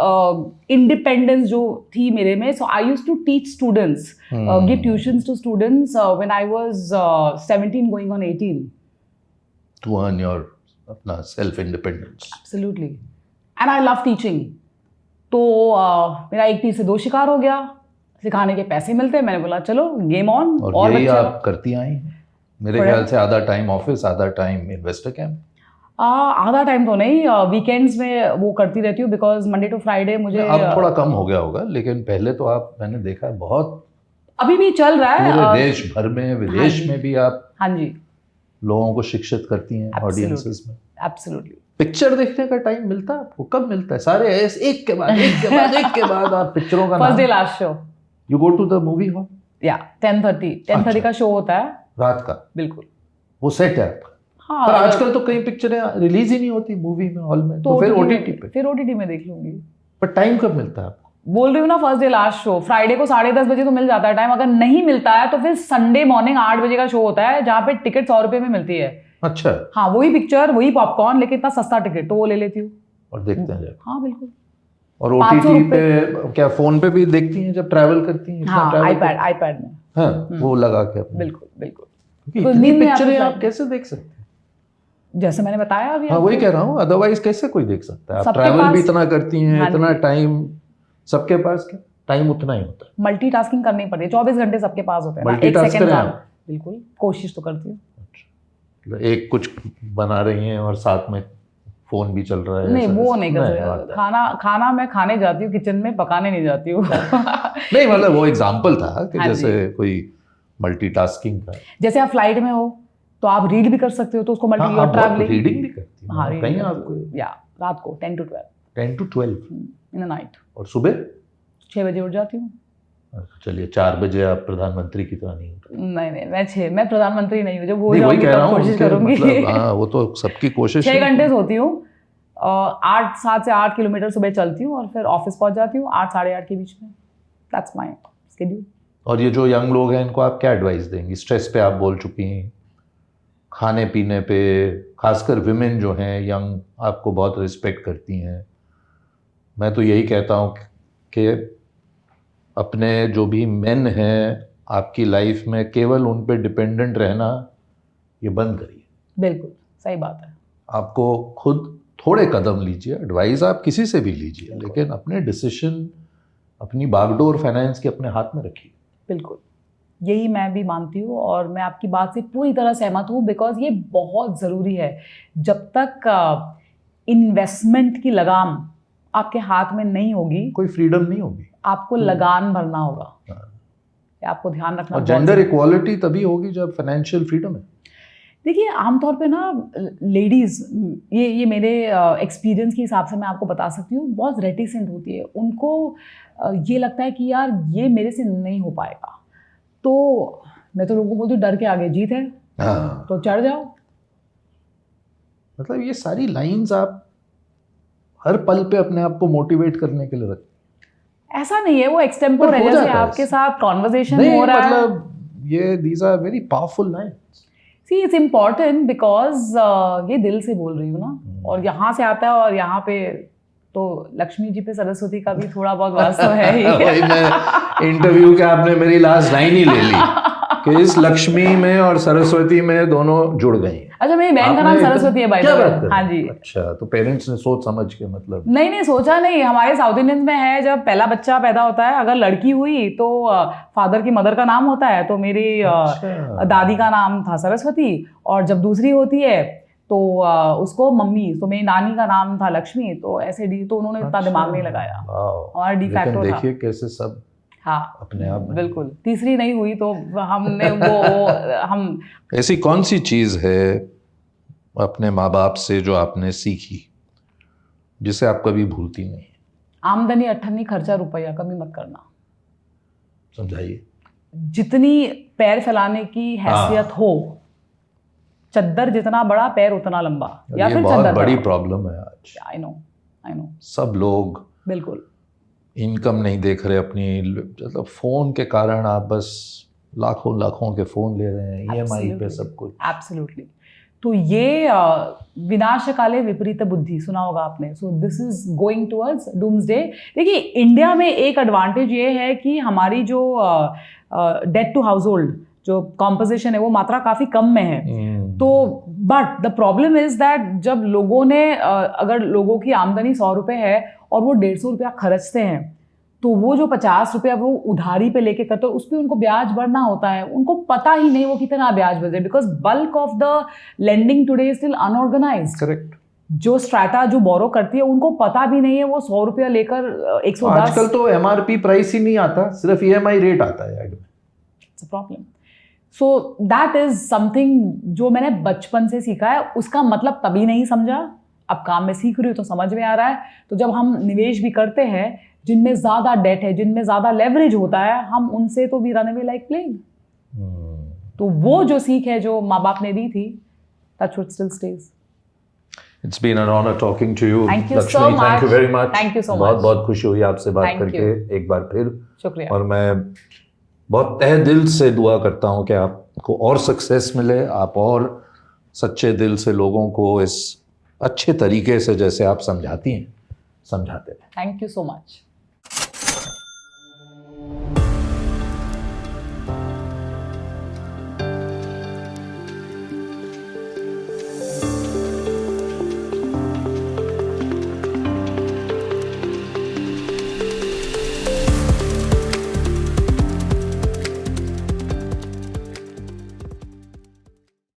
Speaker 1: इंडिपेंडेंस जो थी मेरे में, so I used to teach students, give tuitions to students when I was 17 going on 18,
Speaker 2: to earn your अपना self independence.
Speaker 1: Absolutely, and I love teaching. तो मेरा 1 तीर से 2 शिकार हो गया, सिखाने के पैसे मिलते, मैंने बोला चलो गेम ऑन।
Speaker 2: और यही आप करती आई हैं मेरे ख्याल से, आधा टाइम ऑफिस, आधा टाइम इन्वेस्टर कैंप।
Speaker 1: आधा टाइम तो नहीं, वीकेंड्स में वो करती रहती हूँ, बिकॉज मंडे टू फ्राइडे मुझे।
Speaker 2: अब थोड़ा कम हो गया होगा, लेकिन पहले तो आप, मैंने देखा है बहुत,
Speaker 1: अभी भी चल रहा है
Speaker 2: पूरे देश भर में, विदेश में भी आप
Speaker 1: हाँ जी
Speaker 2: लोगों को शिक्षित करती हैं, ऑडियंसेस में।
Speaker 1: एब्सोल्युटली।
Speaker 2: पिक्चर देखने का टाइम मिलता है आपको? कब मिलता है? सारे ऐसे एक के बाद एक के बाद आप पिक्चरों का
Speaker 1: first day last show,
Speaker 2: you go to the movie hall?
Speaker 1: या 10:30 का शो होता है
Speaker 2: रात का?
Speaker 1: बिल्कुल,
Speaker 2: वो सेट है आपका?
Speaker 1: हाँ।
Speaker 2: पर आजकल तो कई पिक्चरें रिलीज ही नहीं होती मूवी में, हॉल में, तो फिर ओटीटी पे?
Speaker 1: फिर ओटीटी में देख लूंगी।
Speaker 2: पर टाइम कब मिलता है आपको?
Speaker 1: बोल रही हूँ ना, first day last show, Friday को 10:30 बजे तो मिल जाता है टाइम, अगर नहीं मिलता है तो फिर संडे मॉर्निंग 8 बजे का शो होता है, जहाँ पे टिकट 100 रुपए में मिलती है।
Speaker 2: अच्छा।
Speaker 1: हाँ, वही पिक्चर, वही पॉपकॉर्न, लेकिन इतना सस्ता टिकट, तो वो ले लेती हूँ
Speaker 2: और देखते हैं जब।
Speaker 1: हाँ बिल्कुल।
Speaker 2: और ओटीटी पे क्या फोन पे भी देखती हैं जब ट्रैवल करती हैं?
Speaker 1: हाँ, आईपैड में।
Speaker 2: हाँ, वो लगा के अपने।
Speaker 1: बिल्कुल बिल्कुल।
Speaker 2: क्योंकि इतनी पिक्चरें आप कैसे देख सकते हैं?
Speaker 1: जैसे मैंने बताया अभी।
Speaker 2: हाँ, वही कह रहा हूँ, अदरवाइज कैसे कोई देख सकता है? आप
Speaker 1: सबके
Speaker 2: ट्रैवल
Speaker 1: पास-
Speaker 2: भी इतना करती हैं,
Speaker 1: हाँ
Speaker 2: इतना टाइम, सबके पास क्या टाइम उतना ही होता है?
Speaker 1: मल्टीटास्किंग करनी पड़ती है, 24 घंटे सबके पास होते हैं ना, एक
Speaker 2: मल्टीटास्क
Speaker 1: सेकंड
Speaker 2: करें
Speaker 1: का।
Speaker 2: आप?
Speaker 1: बिल्कुल, कोशिश तो करती हूँ।
Speaker 2: एक कुछ बना रही हैं और साथ में फोन भी चल रहा है?
Speaker 1: नहीं,
Speaker 2: ऐसा-
Speaker 1: वो नहीं कर
Speaker 2: नहीं,
Speaker 1: सकते। खाना मैं खाने जाती हूँ किचन में, पकाने नहीं जाती हूँ।
Speaker 2: नहीं, मतलब वो एग्जांपल था कि
Speaker 1: हाँ
Speaker 2: जैसे कोई मल्टीटास्किंग का।
Speaker 1: जैसे आप फ्लाइट में हो तो आप रीड भी कर सकते हो, तो उसको
Speaker 2: हाँ,
Speaker 1: मल्टी
Speaker 2: आप बहुत
Speaker 1: ट्रैवलिंग।
Speaker 2: रीडिंग भी करती हैं?
Speaker 1: हाँ,
Speaker 2: कहीं आपको
Speaker 1: या रात को 10 to 12
Speaker 2: 10 to 12
Speaker 1: in the night.
Speaker 2: और सुबह
Speaker 1: 6 बजे उठ जाती हूँ।
Speaker 2: चलिए, 4 बजे आप प्रधानमंत्री की तरह नहीं होते?
Speaker 1: नहीं, मैं प्रधानमंत्री नहीं हूँ, जब हो
Speaker 2: नहीं, वही
Speaker 1: जाऊंगी
Speaker 2: कह रहा
Speaker 1: तब
Speaker 2: हूँ,
Speaker 1: कोशिश
Speaker 2: उनके
Speaker 1: करूंगी।
Speaker 2: मतलब, हाँ, वो तो सबकी कोशिश
Speaker 1: 6
Speaker 2: है।
Speaker 1: घंटे सोती हूँ, 7 से 8 किलोमीटर सुबह चलती हूँ, और फिर ऑफिस पहुंच जाती हूँ 8 साढ़े 8 के बीच में। That's my schedule.
Speaker 2: और ये जो यंग लोग हैं, इनको आप क्या एडवाइस देंगी? स्ट्रेस पे आप बोल चुकी हैं, खाने पीने पे, खासकर विमेन जो हैं यंग, आपको बहुत रिस्पेक्ट करती हैं। मैं तो यही कहता हूँ कि अपने जो भी मेन हैं आपकी लाइफ में, केवल उन पे डिपेंडेंट रहना ये बंद करिए।
Speaker 1: बिल्कुल सही बात है।
Speaker 2: आपको खुद थोड़े कदम लीजिए, एडवाइस आप किसी से भी लीजिए, लेकिन अपने डिसीजन, अपनी बागडोर फाइनेंस के अपने हाथ में रखिए।
Speaker 1: बिल्कुल, यही मैं भी मानती हूँ, और मैं आपकी बात से पूरी तरह सहमत हूँ, बिकॉज ये बहुत ज़रूरी है। जब तक इन्वेस्टमेंट की लगाम आपके हाथ में नहीं होगी,
Speaker 2: कोई फ्रीडम नहीं होगी,
Speaker 1: आपको लगान भरना होगा।
Speaker 2: हाँ।
Speaker 1: ये आपको ध्यान रखना।
Speaker 2: और जेंडर इक्वालिटी तभी होगी जब फाइनेंशियल फ्रीडम है।
Speaker 1: देखिए, आमतौर पे ना लेडीज़, ये मेरे एक्सपीरियंस के हिसाब से मैं आपको बता सकती हूँ, बहुत रेटिसेंट होती है। उनको ये लगता है कि यार ये मेरे से नहीं हो पाएगा, तो मैं तो लोगों को बोलती हूँ डर के आगे जीत है,
Speaker 2: हाँ।
Speaker 1: तो चढ़ जाओ।
Speaker 2: मतलब ये सारी लाइंस आप हर पल पे अपने आप को मोटिवेट करने के लिए रखते
Speaker 1: ऐसा नहीं है, वो एक्सटेम्पोर
Speaker 2: पर
Speaker 1: है,
Speaker 2: हो
Speaker 1: जैसे
Speaker 2: जाता है
Speaker 1: आपके
Speaker 2: इससे।
Speaker 1: साथ कॉन्वर्सेशन
Speaker 2: नहीं,
Speaker 1: हो रहा है।
Speaker 2: मतलब ये these are very powerful lines.
Speaker 1: See, it's important because ये दिल से बोल रही हूँ ना, और यहाँ से आता है, और यहाँ पे तो लक्ष्मी जी पे सरस्वती का भी थोड़ा बहुत वास तो है ही।
Speaker 2: वही मैं इंटरव्यू के आपने मेरी लास्ट लाइन ही ले ली कि इस लक्ष्मी में और सरस्वती में दोनों जुड़ गई।
Speaker 1: अच्छा, मेरी बहन का नाम सरस्वती है भाई।
Speaker 2: क्या बात कर?
Speaker 1: हाँ जी।
Speaker 2: अच्छा, तो पेरेंट्स ने सोच समझ के, मतलब
Speaker 1: नहीं सोचा नहीं, हमारे साउथ इंडियंस में है, जब पहला बच्चा पैदा होता है, अगर लड़की हुई तो फादर की मदर का नाम होता है, तो मेरी दादी का नाम था सरस्वती, और जब दूसरी होती है तो उसको मम्मी, तो मेरी नानी का नाम था लक्ष्मी, तो ऐसे डी, तो उन्होंने इतना दिमाग नहीं लगाया। हमारा डी फैक्टर था।
Speaker 2: देखिए कैसे सब
Speaker 1: हाँ
Speaker 2: अपने आप में।
Speaker 1: बिल्कुल, तीसरी नहीं हुई तो हमने वो हम
Speaker 2: ऐसी कौन सी चीज है अपने माँ बाप से जो आपने सीखी जिसे आप कभी भूलती नहीं?
Speaker 1: आमदनी अठन्नी, खर्चा रुपया, कमी मत करना।
Speaker 2: समझाइए।
Speaker 1: जितनी पैर फैलाने की हैसियत हो, चद्दर जितना बड़ा पैर उतना लंबा, या
Speaker 2: ये
Speaker 1: फिर
Speaker 2: बहुत
Speaker 1: चद्दर
Speaker 2: बड़ी
Speaker 1: बड़ा।
Speaker 2: प्रॉब्लम है आज।
Speaker 1: आई नो
Speaker 2: सब लोग
Speaker 1: बिल्कुल।
Speaker 2: इनकम नहीं देख रहे अपनी, मतलब फोन के कारण आप बस लाखों लाखों के फोन ले रहे हैं, ईएमआई पे सब कुछ।
Speaker 1: एब्सोल्युटली। तो ये विनाशकाले विपरीत बुद्धि सुना होगा आपने। So this is going towards doomsday. देखिए, इंडिया में एक एडवांटेज ये है कि हमारी जो डेट टू हाउस होल्ड जो कॉम्पोजिशन है वो मात्रा काफी कम में है। तो but the problem is that जब लोगों ने अगर लोगों की आमदनी 100 रुपए है और वो 150 रुपया खर्चते हैं, तो वो जो 50 रुपया वो उधारी पे लेके करते हैं, उस पर उनको ब्याज भरना होता है। उनको पता ही नहीं वो कितना ब्याज भर रहे, because bulk of the lending today is still unorganised.
Speaker 2: Correct.
Speaker 1: जो स्ट्रैटा जो बोरो करती है उनको पता भी नहीं है वो 100 रुपया लेकर 110।
Speaker 2: आजकल तो एमआरपी प्राइस ही नहीं आता, सिर्फ ईएमआई रेट आता है ऐड में।
Speaker 1: It's a problem. So that is something जो मैंने बचपन से सीखा है। उसका मतलब तभी नहीं समझा, अब काम में सीख रही हूँ तो समझ में आ रहा है। तो जब हम निवेश भी करते हैं जिनमें ज्यादा डेट है, जिनमें ज्यादा लेवरेज होता है, हम उनसे तो we run away like plague. तो वो जो सीख है जो माँ बाप ने दी थी, that should still stays.
Speaker 2: It's been an honor talking to you.
Speaker 1: Thank you so
Speaker 2: Lakshmi, thank you
Speaker 1: much.
Speaker 2: very much.
Speaker 1: Thank you so
Speaker 2: बहुत
Speaker 1: much.
Speaker 2: बहुत खुशी हुई आपसे बात
Speaker 1: Thank
Speaker 2: करके एक बार फिर।
Speaker 1: शुक्रिया।
Speaker 2: और मैं बहुत तहे दिल से दुआ करता हूँ कि आपको और सक्सेस मिले, आप और सच्चे दिल से लोगों को इस अच्छे तरीके से जैसे आप समझाती हैं समझाते हैं।
Speaker 1: Thank you so much.